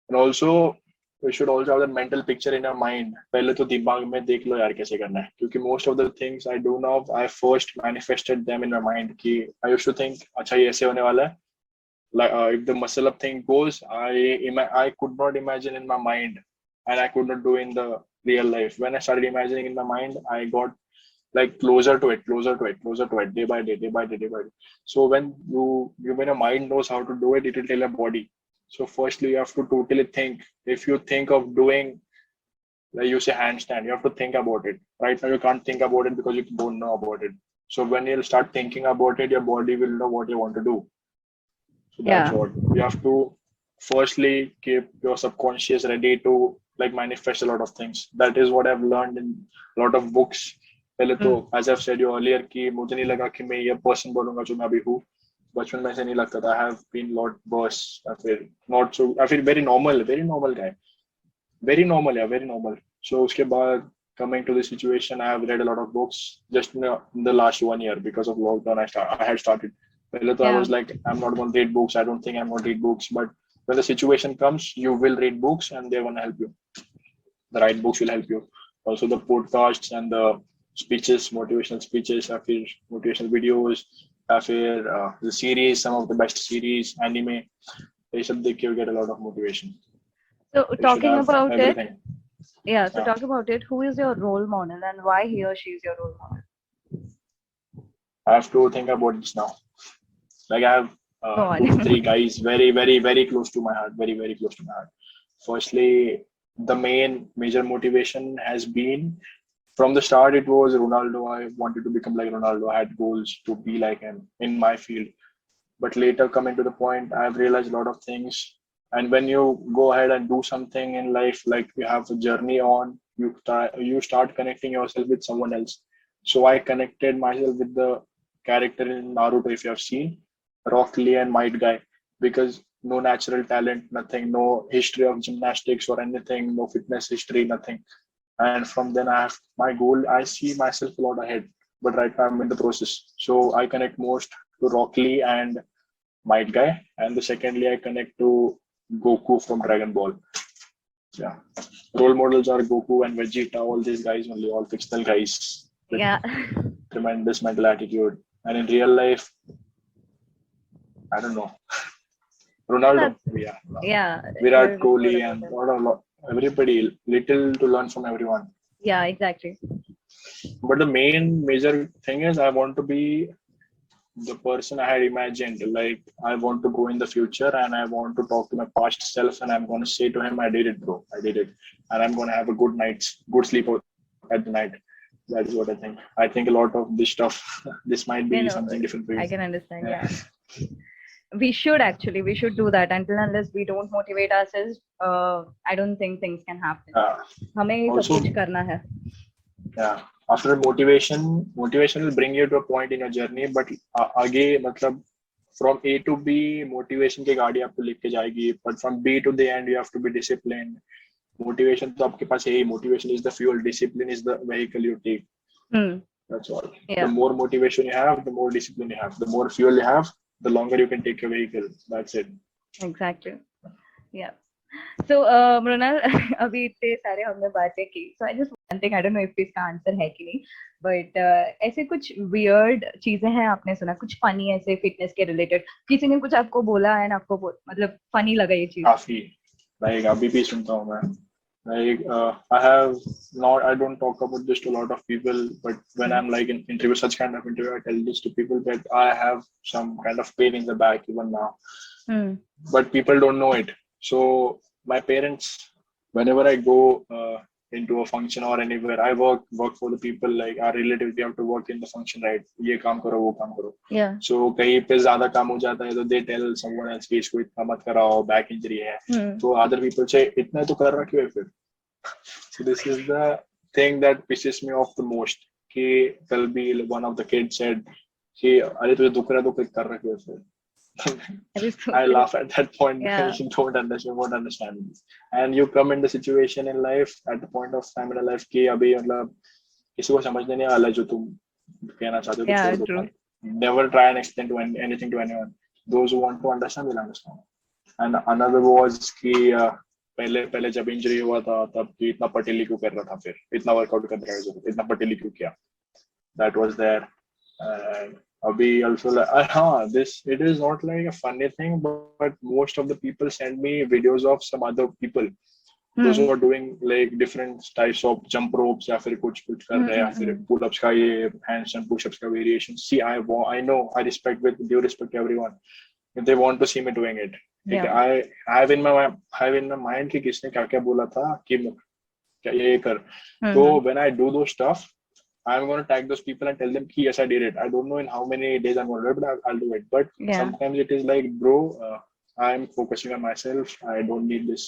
And also we should also have that mental picture in our mind. पहले तो दिमाग में देख लो यार कैसे करना है. क्योंकि most of the things I do now, I first manifested them in my mind. कि I used to think अच्छा ये ऐसे होने वाला है. Like if the muscle up thing goes, I could not imagine in my mind, and I could not do in the real life. When I started imagining in my mind, I got like closer to it, closer to it, closer to it, day by day, day by day, day by day. So when your mind knows how to do it, it will tell your body. So firstly, you have to totally think. If you think of doing, like you say handstand, you have to think about it. Right now, you can't think about it because you don't know about it. So when you'll start thinking about it, your body will know what you want to do. So that's Yeah. what you have to firstly keep your subconscious ready to like manifest a lot of things. That is what I've learned in a lot of books. पहले तो as I've said you earlier कि मुझे नहीं लगा कि मैं ये person बनूंगा जो मैं अभी हूँ. बचपन में ऐसे नहीं लगता था. I have been lot worse. I feel very normal guy. Very normal, yeah, very normal. So उसके बाद coming to the situation, I have read a lot of books just in the last 1 year because of lockdown. I had started. पहले तो I Yeah. was like, I'm not going to read books. I don't think I'm going to read books. But when the situation comes, you will read books and they're going to help you. The right books will help you. Also the podcasts and the speeches, motivational speeches, या फिर motivational videos, या फिर the series, some of the best series, anime. ये सब देख के you get a lot of motivation. So You should talking have about it, everything. yeah. So Yeah. talking about it, who is your role model and why he or she is your role model? I have to think about this now. Like I have Go two to on. three guys very, very, very close to my heart. Very, very close to my heart. Firstly, the main major motivation has been from the start. It was Ronaldo. I wanted to become like Ronaldo. I had goals to be like him in my field. But later, coming to the point, I've realized a lot of things. And when you go ahead and do something in life, like you have a journey on, you start connecting yourself with someone else. So I connected myself with the character in Naruto, if you have seen, Rock Lee and Might Guy, because no natural talent, nothing, no history of gymnastics or anything, no fitness history, nothing. And from then I have my goal. I see myself a lot ahead, but right now I'm in the process. So I connect most to Rock Lee and Might Guy, and the secondly I connect to Goku from Dragon Ball. Yeah, role models are Goku and Vegeta. All these guys only, all fictional guys with Yeah. tremendous mental attitude. And in real life, I don't know, Ronaldo. That's, Yeah, yeah. Virat You're good Kohli about and it. everybody. Little to learn from everyone. Yeah, exactly. But the main major thing is I want to be the person I had imagined. Like I want to go in the future and I want to talk to my past self and I'm going to say to him, I did it, bro. I did it. And I'm going to have a good sleep at the night. That is what I think. I think a lot of this stuff, this might You be know, something different for you. I can understand. Yeah. Yeah. We should do that. Until unless we don't motivate ourselves, I don't think things can happen. हमें ही सब Also, कुछ करना है. yeah. After motivation will bring you to a point in your journey. But आगे मतलब from A to B, motivation की गाड़ी आपको लेके जाएगी. But from B to the end, you have to be disciplined. Motivation तो आपके पास है ही. Motivation is the fuel. Discipline is the vehicle you take. That's all. Yeah. The more motivation you have, the more discipline you have. The more fuel you have, the longer you can take your vehicle. That's it. Exactly. Yeah. So, Mrunal, अभी इतने सारे हमने बातें की. So I just one thing, I don't know if इसका answer है कि नहीं, but ऐसे कुछ weird चीजें हैं आपने सुना, कुछ funny ऐसे fitness के related, किसी ने कुछ आपको बोला है ना, आपको मतलब funny लगा ये चीज? काफी like अभी भी सुनता हूँ मैं. Like I have not, I don't talk about this to a lot of people, but when Hmm. I'm like in interview, such kind of interview, I tell this to people that I have some kind of pain in the back even now, Hmm. but people don't know it. So my parents, whenever I go into a function or anywhere, I work for the people, like our relatives. We have to work in the function, right? ये काम करो, वो काम करो. Yeah. So कहीं पे ज्यादा काम हो जाता है तो they tell someone else कि इसको इतना मत कराओ, back injury है. Hmm. So other people say इतना तो कर रहा क्यों है फिर? So this is the thing that pisses me off the most. कि कल भी one of the kids said कि अरे तुझे दुख रहा है तो फिर कर रहा क्यों है फिर? That is so I true. laugh at that point Yeah. because you don't understand, won't understand this. And you come in the situation in life at the point of time in life कि अभी मतलब किसी को समझने नहीं वाला जो तुम कहना चाहते हो तो Yeah, छोड़ दो भाई. true. Never try and explain to anything to anyone. Those who want to understand will understand. And another was कि पहले पहले जब इंजरी हुआ था तब कि इतना पटेली क्यों कर रहा था फिर इतना वर्कआउट करने का जरूरत इतना पटेली क्यों किया. That was there. And Abhi also like, this it is not like a funny thing, but most of the people send me videos of some other people, those who Hmm. are doing like different types of jump ropes या फिर कुछ कर Hmm. रहे हैं या फिर Hmm. pull ups का ये handstand push ups का variation. See, I know, I respect, with due respect to everyone, if they want to see me doing it. ठीक है, Yeah. I have in my mind कि किसने क्या क्या बोला था कि क्या ये कर. Hmm. So Hmm. when I do those stuff, I'm going to tag those people and tell them, yes, I did it. I don't know in how many days I'm going to do it, but I'll do it. But Yeah. sometimes it is like, bro, I'm focusing on myself. I don't need this.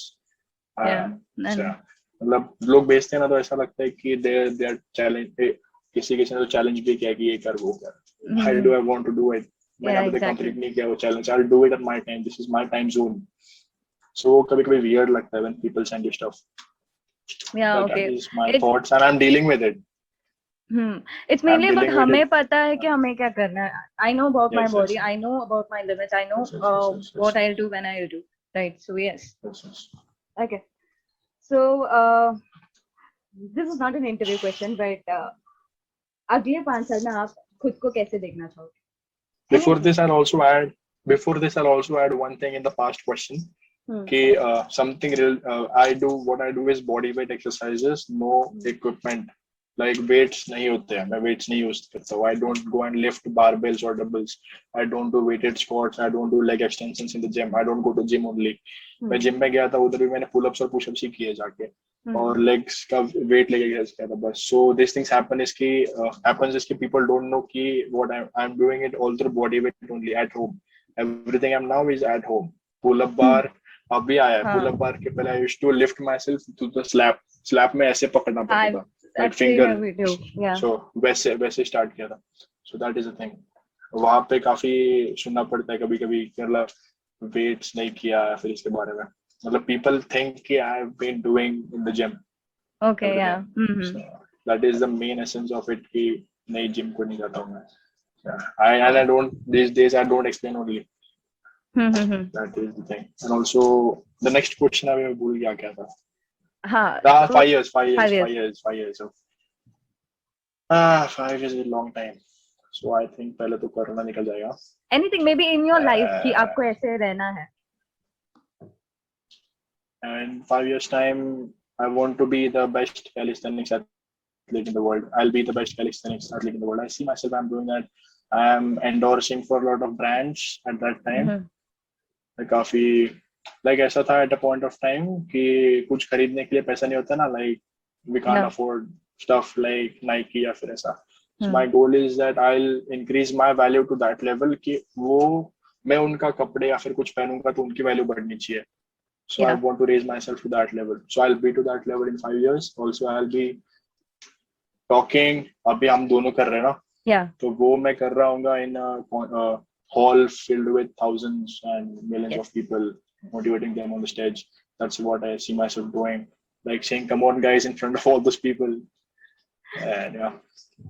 Yeah. So, And मतलब लोग बेचते हैं ना तो ऐसा लगता है कि they are challenge किसी किसी ने तो challenge भी किया कि ये कर वो कर. Why hmm. do I want to do it? मैंने Yeah, अभी तक exactly. complete नहीं किया वो challenge. I'll do it at my time. This is my time zone. So कभी कभी weird लगता है when people send you stuff. Yeah, But that okay. is my It's thoughts and I'm dealing with it. It's I'm mainly about dealing with it. हमें पता है कि हमें क्या करना है. I know about my Yes, yes, body. I know about my limits. I know yes, yes, yes, yes, yes, what I'll do when I'll do. Right. So yes. yes, yes. Okay. So this is not an interview question, but अगले 5 साल में आप खुद को कैसे देखना चाहोगे? Before this, I'll also add. Before this, I'll also add one thing in the past question. कि something real. I do what I do is body weight exercises, no equipment. Like weights नहीं होते हैं. मैं weights नहीं use करता हूँ. I don't go and lift barbells or doubles. I don't do weighted squats. I don't do leg extensions in the gym. I don't go to gym only. मैं gym में गया था उधर भी मैंने pull ups और push ups ही किए जाके और legs का weight लेके गया था बस. So these things happens is कि people don't know कि what I'm doing it all through body weight only at home. Everything I'm now is at home. Pull up bar अभी आया है. Pull up bar के पहले I used to lift myself to the slap में ऐसे पकड़ना पड़ता था. I've Like seen finger. a video. Yeah. So वैसे वैसे स्टार्ट किया था. So that is the thing. वहां पे काफी सुनना पड़ता है कभी कभी मतलब वेट्स नहीं किया फिर इसके बारे में मतलब people think कि I have been doing in the gym Okay. Yeah. everything. So that is the main essence of it कि नहीं जिम को नहीं जाता हूँ मैं. And I don't these days I don't explain only. That is the thing. And also the next question अभी मैं भूल गया क्या था. हाँ. 5 years. 5 years. 5 years. So, 5 years is a long time. So I think पहले तो कोरोना निकल जाएगा. Anything maybe in your life कि आपको ऐसे रहना है. And 5 years time, I want to be the best calisthenics athlete in the world. I'll be the best calisthenics athlete in the world. I see myself. I'm doing that. I'm endorsing for a lot of brands at that time. काफी like ऐसा था at a point of time कि कुछ खरीदने के लिए पैसा नहीं होता ना like we can't afford stuff like Nike या फिर ऐसा. So my goal is that I'll increase my value to that level कि वो मैं उनका कपड़े या फिर कुछ पहनूंगा तो उनकी वैल्यू बढ़नी चाहिए. So I want to raise myself to that level. So I'll be to that level in 5 years. Also I'll be talking. अभी हम दोनों कर रहे हैं ना. Yeah. तो वो मैं कर रहा हूँगा in a hall filled with thousands and millions of people, motivating them on the stage. That's what I see myself doing. Like saying, "Come on, guys!" in front of all those people. And yeah,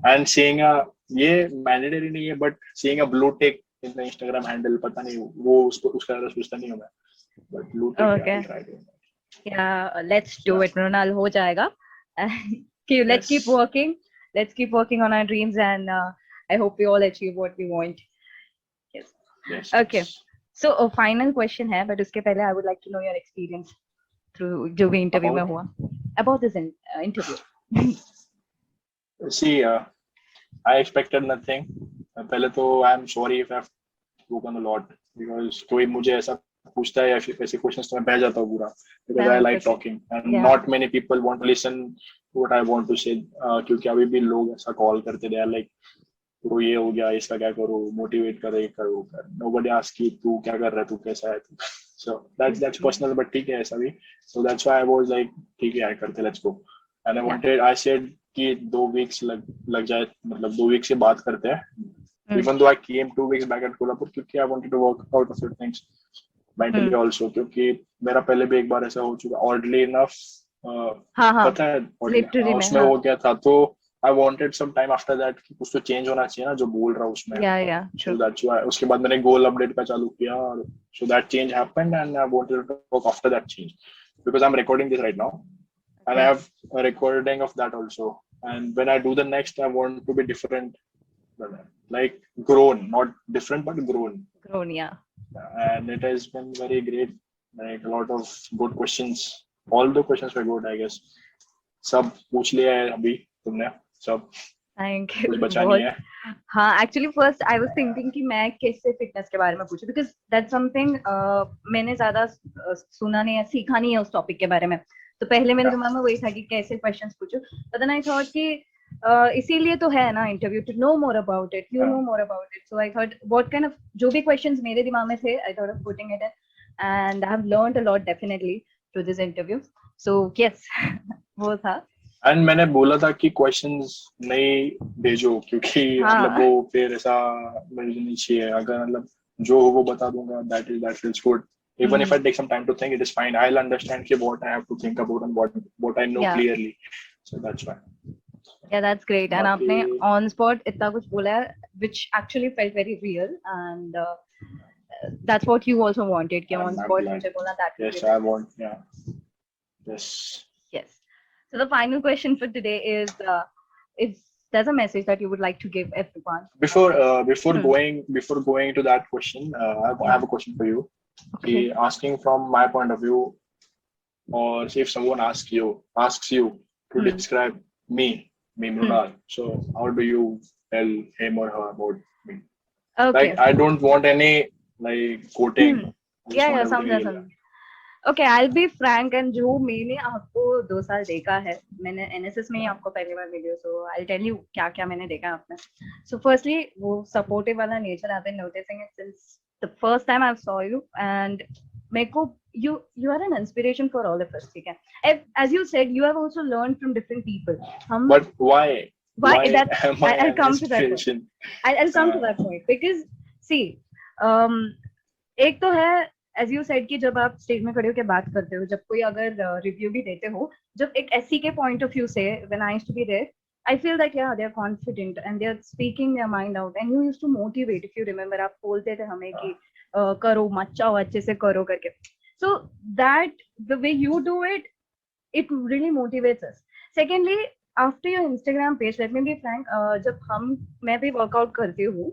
and seeing a ये mandatory नहीं है, but seeing a blue tick इतना Instagram handle पता नहीं, वो उसको उसका ज़्यादा सोचता नहीं हूँ मैं, बट लूट it, I Okay. Try do Yeah, let's it. do या it, Mrunal. हो जाएगा. Let's yes keep working. Let's keep working on our dreams, and I hope we all achieve what we want. Yes. Yes yes. Okay. So, a final question है, but उसके पहले I would like to know your experience through जो भी interview में about हुआ about this interview. See I expected nothing. पहले तो I am sorry if I have spoken a lot, because कोई मुझे ऐसा पूछता है या फिर ऐसे क्वेश्चंस तो मैं बह जाता हूँ पूरा, because I That's like okay. talking and Yeah. not many people want to listen to what I want to say, क्योंकि अभी भी लोग ऐसा कॉल करते हैं लाइक तो ये हो गया, इसका क्या करो, मोटिवेट कर, ये करो कर, nobody ask you तू क्या कर रहा है, तू कैसा है तू, so that's personal, but ठीक है ऐसा भी, so that's why I was like ठीक है यार करते, let's go, and I said कि 2 weeks लग जाए, मतलब 2 weeks से बात करते हैं, even though I came 2 weeks back at Kolhapur, क्योंकि I wanted to work out a few things mentally also, क्योंकि मेरा पहले भी एक बार ऐसा हो चुका oddly enough, हाँ हाँ. पता है Literally में उसमें हाँ. हो गया था, तो I wanted some time after that कि कुछ तो चेंज होना चाहिए ना जो बोल रहा हूँ उसमें, Yeah, so true. that's why उसके बाद मैंने गोल अपडेट का चालू किया, और so that change happened and I wanted to talk after that change, because I'm recording this right now and I Okay. have a recording of that also, and when I do the next I want to be different, like grown, not different but grown. Grown, yeah. And it has been very great, like a lot of good questions, all the questions were good, I guess, सब पूछ लिया है अभी तुमने सब, Thank you. कुछ बचा नहीं बहुत. है। हाँ, actually first I was thinking कि मैं कैसे fitness के बारे में पूछूं, because that's something मैंने ज्यादा सुना नहीं है, सीखा नहीं है उस टॉपिक के बारे में, तो पहले मेरे दिमाग में वही था कि कैसे क्वेश्चंस पूछूं, but then I thought कि इसीलिए तो है ना interview, to know more about it, you know more about it, so I thought what kind of जो भी questions मेरे दिमाग में थे, I thought of putting it in, and I have learned a lot definitely through this interview, so yes. वो था. And मैंने बोला था कि क्वेश्चंस नहीं भेजो, क्योंकि मतलब वो फिर ऐसा मुझे नहीं चाहिए, अगर मतलब जो हो वो बता दूंगा, that is good, even if I take some time to think, it is fine, I'll understand कि what I have to think about and what I know clearly, so that's why. Yeah, that's great. And बाकी आपने on spot इतना कुछ बोला है, which actually felt very real, and that's what you also wanted कि on I'm spot glad. मुझे बोला, that Yes, really I want, yeah, yes. yes. So the final question for today is, if there's a message that you would like to give everyone. Before going to that question, I have a question for you. Okay. Asking from my point of view, or if someone asks you to describe me, Mrunal, so how do you tell him or her about me? Okay. Like I don't want any like quoting. I just want everything real. समझा. Okay, I'll be frank, and जो मैंने आपको 2 साल देखा है, मैंने NSS में ही आपको पहली बार मिली, so I'll tell you क्या क्या मैंने देखा आपने. So firstly, वो supportive वाला nature, I've been noticing it since the first time I saw you, and मेरे को you are an inspiration for all of us, ठीक है. As you said, you have also learned from different people. But why? Why that am I I'll an come to that point. inspiration? I'll come to that point, because see, एक तो है as you said कि जब आप stage में खड़े होकर बात करते हो, जब कोई अगर रिव्यू भी देते हो, जब एक एससी के पॉइंट ऑफ व्यू से, when I used to be there, I feel that yeah, they're confident and they're speaking their mind out, and you used to motivate, if you remember, आप बोलते थे हमें कि करो, मचाओ, अच्छे से करो करके. So that the way you do it, it really motivates us. Secondly, after your Instagram page, let me be frank, जब मैं भी workout करती हूँ,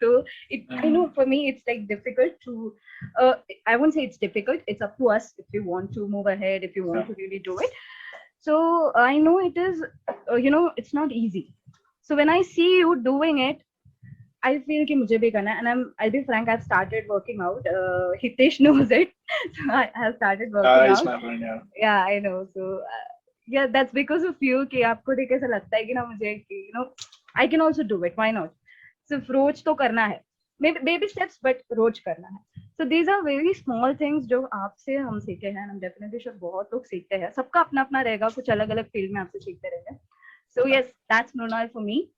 तो I know for me it's like difficult to, I won't say it's difficult, it's up to us if you want to move ahead, if you want to really do it. So I know it is, it's not easy. So when I see you doing it, I feel कि मुझे भी करना है, and I'll be frank, I've started working out. Hitesh knows it. So I have started working out. My friend, yeah. Yeah, I know. So yeah, that's because of you कि आपको देख ऐसा लगता है कि ना मुझे कि I can also do it. Why not? सिर्फ रोज तो करना है. Baby steps, but रोज करना है. So these are very small things जो आपसे हम सीखे हैं. I'm definitely sure बहुत लोग सीखते हैं. सबका अपना अपना रहेगा, कुछ अलग अलग फील्ड में आपसे सीखते रहेंगे. So yes, that's Mrunal for me.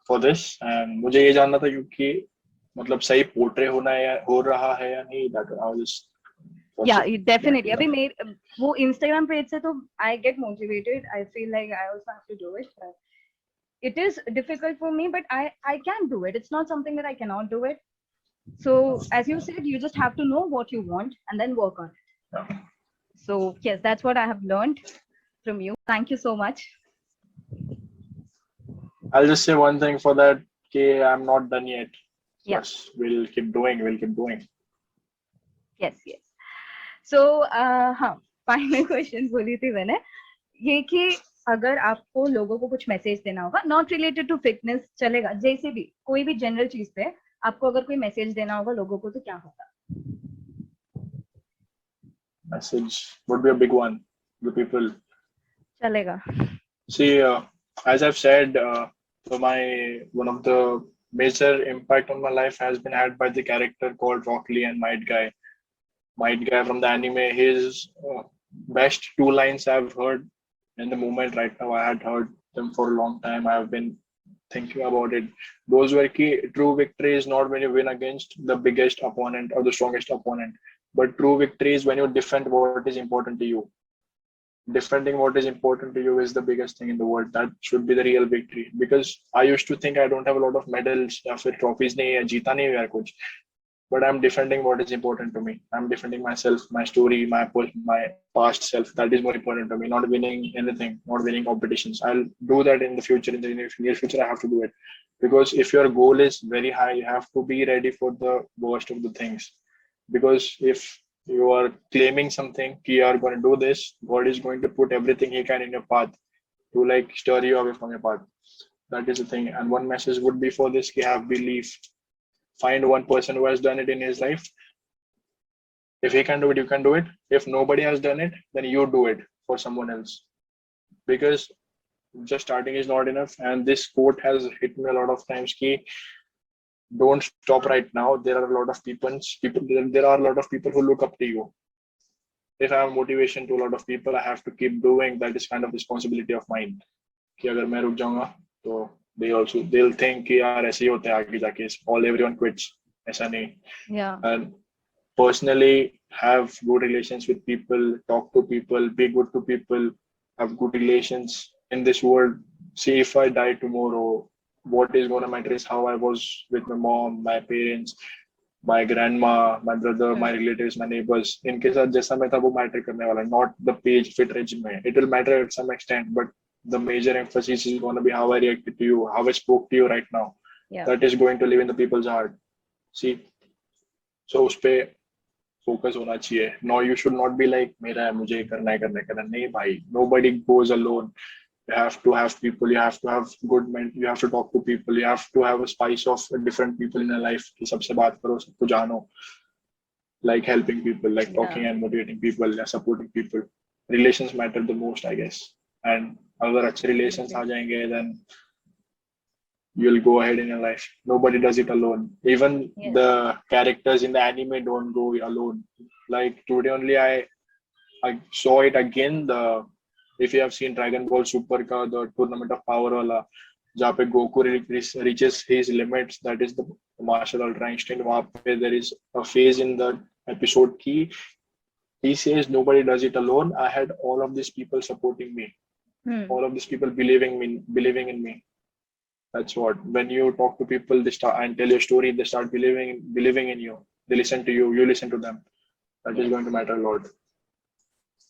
For this, and मुझे ये जानना था क्योंकि मतलब सही पोर्ट्रे हो रहा है या नहीं, that I was just yeah, definitely. अभी मेरे वो Instagram पेज से तो I get motivated. I feel like I also have to do it. it is difficult for me, but I can do it. It's not something that I cannot do it. So as you said, you just have to know what you want and then work on it. Yeah. So yes, that's what I have learned from you. Thank you so much. I'll just say one thing for that. Okay, I'm not done yet. Yeah. Yes, we'll keep doing. We'll keep doing. Yes, yes. So हाँ, final question बोली थी मैंने ये कि अगर आपको लोगों को कुछ मैसेज देना होगा, नॉट रिलेटेड टू फिटनेस, चलेगा, जैसे भी कोई भी जनरल चीज पे आपको अगर कोई मैसेज देना होगा लोगों को, तो क्या होगा? Message would be a big one. The people. चलेगा. See, as I've said, so one of the major impact on my life has been had by the character called Rock Lee and Might Guy. Might Guy from the anime. His best two lines I've heard in the moment right now. I had heard them for a long time. I've been thinking about it. Those were key. True victory is not when you win against the biggest opponent or the strongest opponent, but true victory is when you defend what is important to you. Defending what is important to you is the biggest thing in the world. That should be the real victory. Because I used to think I don't have a lot of medals या फिर trophies नहीं है, जीता नहीं है यार कुछ. But I'm defending what is important to me. I'm defending myself, my story, my past self. That is more important to me. Not winning anything, not winning competitions. I'll do that in the future. In the near future, I have to do it. Because if your goal is very high, you have to be ready for the worst of the things. Because if you are claiming something, you are going to do this, God is going to put everything He can in your path to like stir you away from your path. That is the thing. And one message would be for this: have belief. Find one person who has done it in his life. If he can do it, you can do it. If nobody has done it, then you do it for someone else. Because just starting is not enough. And this quote has hit me a lot of times. Don't stop right now. There are a lot of people. There are a lot of people who look up to you. If I have motivation to a lot of people, I have to keep doing. That is kind of responsibility of mine. कि अगर मैं रुक जाऊंगा तो they'll think कि यार ऐसे ही होते हैं आगे जाके, all everyone quits. ऐसा नहीं. Yeah. And personally, have good relations with people, talk to people, be good to people, have good relations in this world. See, if I die tomorrow, what is going to matter is how I was with my mom, my parents, my grandma, my brother, my relatives, my neighbors. इनके साथ जैसा मैं था वो matter करने वाला, not the page fit resume. It will matter at some extent, but the major emphasis is going to be how I reacted to you, how I spoke to you right now. Yeah. That is going to live in the people's heart. See, so उस पे focus होना चाहिए. No, you should not be like मेरा है मुझे करना है नहीं भाई. Nobody goes alone. You have to have people. You have to have good men. You have to talk to people. You have to have a spice of different people in your life. कि सबसे बात करो, सबको जानो. Like helping people, like talking and motivating people, supporting people. Relations matter the most, I guess. And अगर अच्छे relations आ जाएंगे, then you'll go ahead in your life. Nobody does it alone. Even the characters in the anime don't go alone. Like today only I saw it again. If you have seen Dragon Ball Super का the Tournament of Power वाला, जहाँ पे Goku reaches his limits, that is the martial art Einstein. वहाँ पे there is a phase in the episode की he says nobody does it alone. I had all of these people supporting me. All of these people believing in me. That's what. When you talk to people, they start and tell your story, they start believing in you. They listen to you, you listen to them. That is going to matter a lot.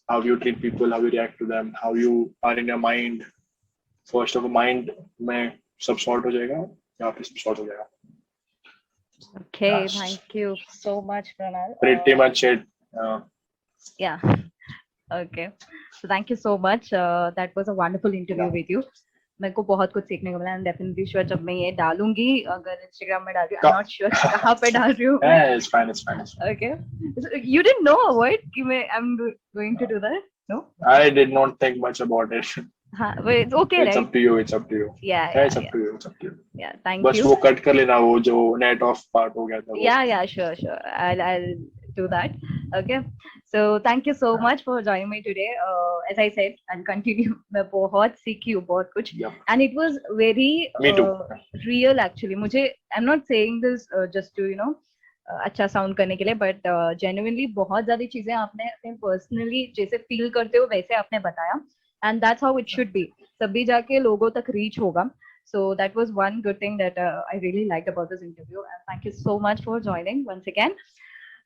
How you treat people, how you react to them, how you are in your mind. First of all, mind में सब sort हो जाएगा, यहाँ पे सब sort हो जाएगा. Okay, yes. Thank you so much, Mrunal. Pretty much it. Yeah. Okay. So thank you so much. That was a wonderful interview with you. मेरे को बहुत कुछ सीखने को मिला. I'm definitely sure जब मैं ये डालूंगी, अगर Instagram में डाल रही हूँ, I'm not sure कहाँ पे डाल रही हूँ. Yeah, it's fine. Okay. So you didn't know what I'm going to do that? No. I did not think much about it. हाँ, it's okay, it's right? Up to you. It's up to you. Yeah, it's up to you. It's up to you. Yeah, thank बस you. वो cut कर लेना वो जो net off part हो गया था. Yeah, sure. I'll do that. Okay. So thank you so much for joining me today. As I said, I'll continue. मैं बहुत सीखी हूँ बहुत कुछ. And it was very real actually. I'm not saying this just to अच्छा sound करने के लिए, बट जेन्युइनली बहुत ज्यादा चीजें आपने अपने पर्सनली जैसे फील करते हो वैसे आपने बताया, and that's how it should be. तभी जाके लोगों तक रीच होगा. So that was one good thing that I really liked about this interview. And thank you so much for joining once again.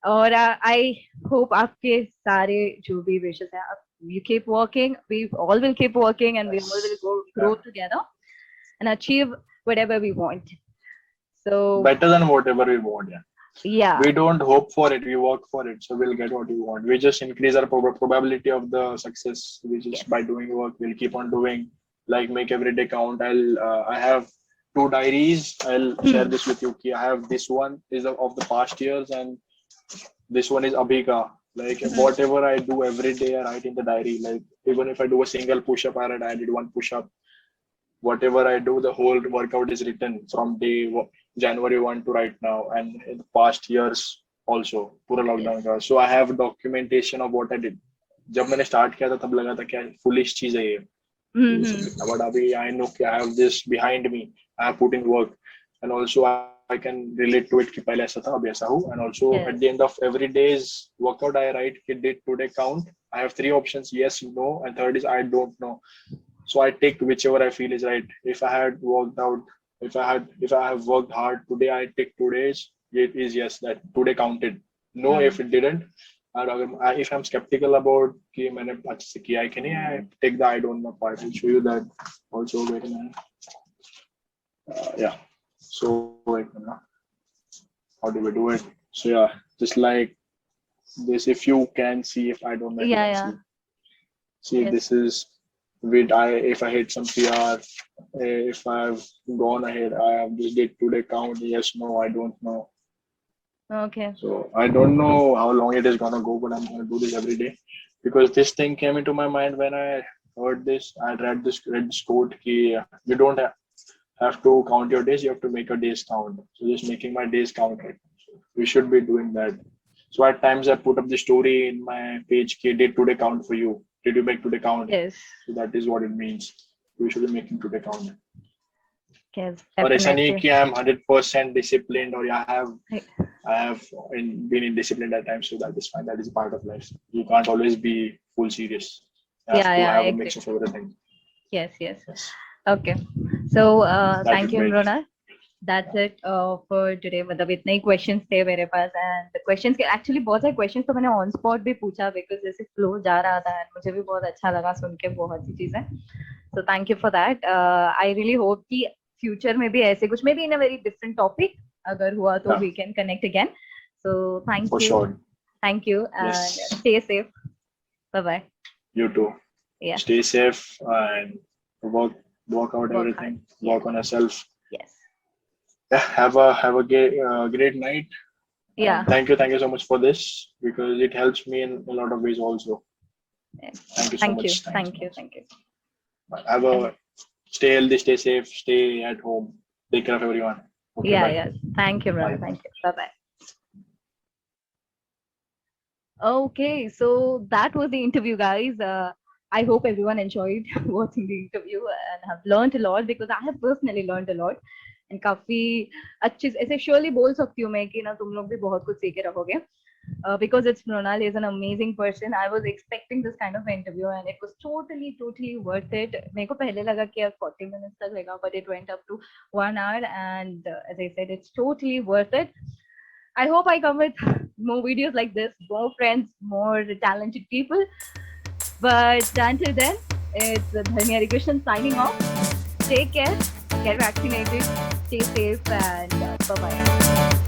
और I hope आपके सारे जो भी wishes हैं, you keep working, we all will keep working, and we all will grow together and achieve whatever we want. So better than whatever we want. Yeah. We don't hope for it, we work for it, so we'll get what we want. We just increase our probability of the success, which is by doing work. We'll keep on doing, like make every day count. I have 2 diaries. I'll share this with you. I have this one is of the past years, and this one is Abhika. Like whatever I do every day, I write in the diary. Like even if I do a single push-up, I did 1 push-up. Whatever I do, the whole workout is written from January 1 to right now, and in the past years also, पूरा lockdown का. So I have documentation of what I did. जब मैंने start किया था तब लगा था क्या foolish चीज है ये. But अभी I know कि I have this behind me. I have put in work, and also I can relate to it कि पहले ऐसा था अभी ऐसा हूँ. And also at the end of every day's workout I write कि did today count. I have 3 options: yes, no, and third is I don't know. So I take whichever I feel is right. If I had worked out, if I have worked hard today, I take today's. It is yes, that today counted. No, if it didn't. And if I'm skeptical about कि मैंने अच्छे से किया है कि नहीं, I take the I don't know part. I'll show you that also. Wait a minute. Yeah. So like, how do we do it? So yeah, just like this. If you can see, if I don't know. Yeah. See, this is. If I hit some PR, if I've gone ahead, I have this date today count. Yes, no, I don't know. Okay. So I don't know how long it is gonna go, but I'm gonna do this every day because this thing came into my mind when I heard this. I read this quote: "Ki you don't have to count your days; you have to make your days count." So just making my days count, right? So we should be doing that. So at times I put up the story in my page: "Ki did today count for you? Did you make today count?" Yes. So that is what it means. We should be making today count. Yes. Or ऐसा नहीं कि I'm 100% disciplined or I have been indisciplined at times, so that is fine. That is part of life. You can't always be full serious. You have to have a mix of everything. Yes. Okay. So thank you, Mrunal. That's it for today. मतलब इतने ही questions थे मेरे पास, and the questions actually बहुत सारे questions तो मैंने on spot भी पूछा because जैसे flow जा रहा था and मुझे भी बहुत अच्छा लगा सुन के बहुत सी चीजें. So thank you for that. I really hope कि future में भी ऐसे कुछ maybe in a very different topic अगर हुआ तो we can connect again. So thank you. For sure. Thank you and stay safe. Bye bye. You too. Yeah. Stay safe and work out everything. Work on yourself. Yes. Yeah, have a great night. Yeah. Thank you so much for this because it helps me in a lot of ways also. Thank you so much. Thank you. Stay healthy, stay safe, stay at home. Take care of everyone. Okay, yeah. Thank you, Mrunal. Thank you. Bye. Okay, so that was the interview, guys. I hope everyone enjoyed watching the interview and have learned a lot because I have personally learned a lot. And काफी अच्छी ऐसे surely बोल सकती हूँ मैं कि ना तुम लोग भी बहुत कुछ सीखे रहोगे. Because it's Mrunal is an amazing person. I was expecting this kind of interview and it was totally worth it. मेरे को पहले लगा कि 40 minutes तक लेगा, but it went up to 1 hour and as I said, it's totally worth it. I hope I come with more videos like this, more friends, more talented people. But until then, it's Dharmi Harikrishnan signing off. Take care, get vaccinated, stay safe, and bye-bye.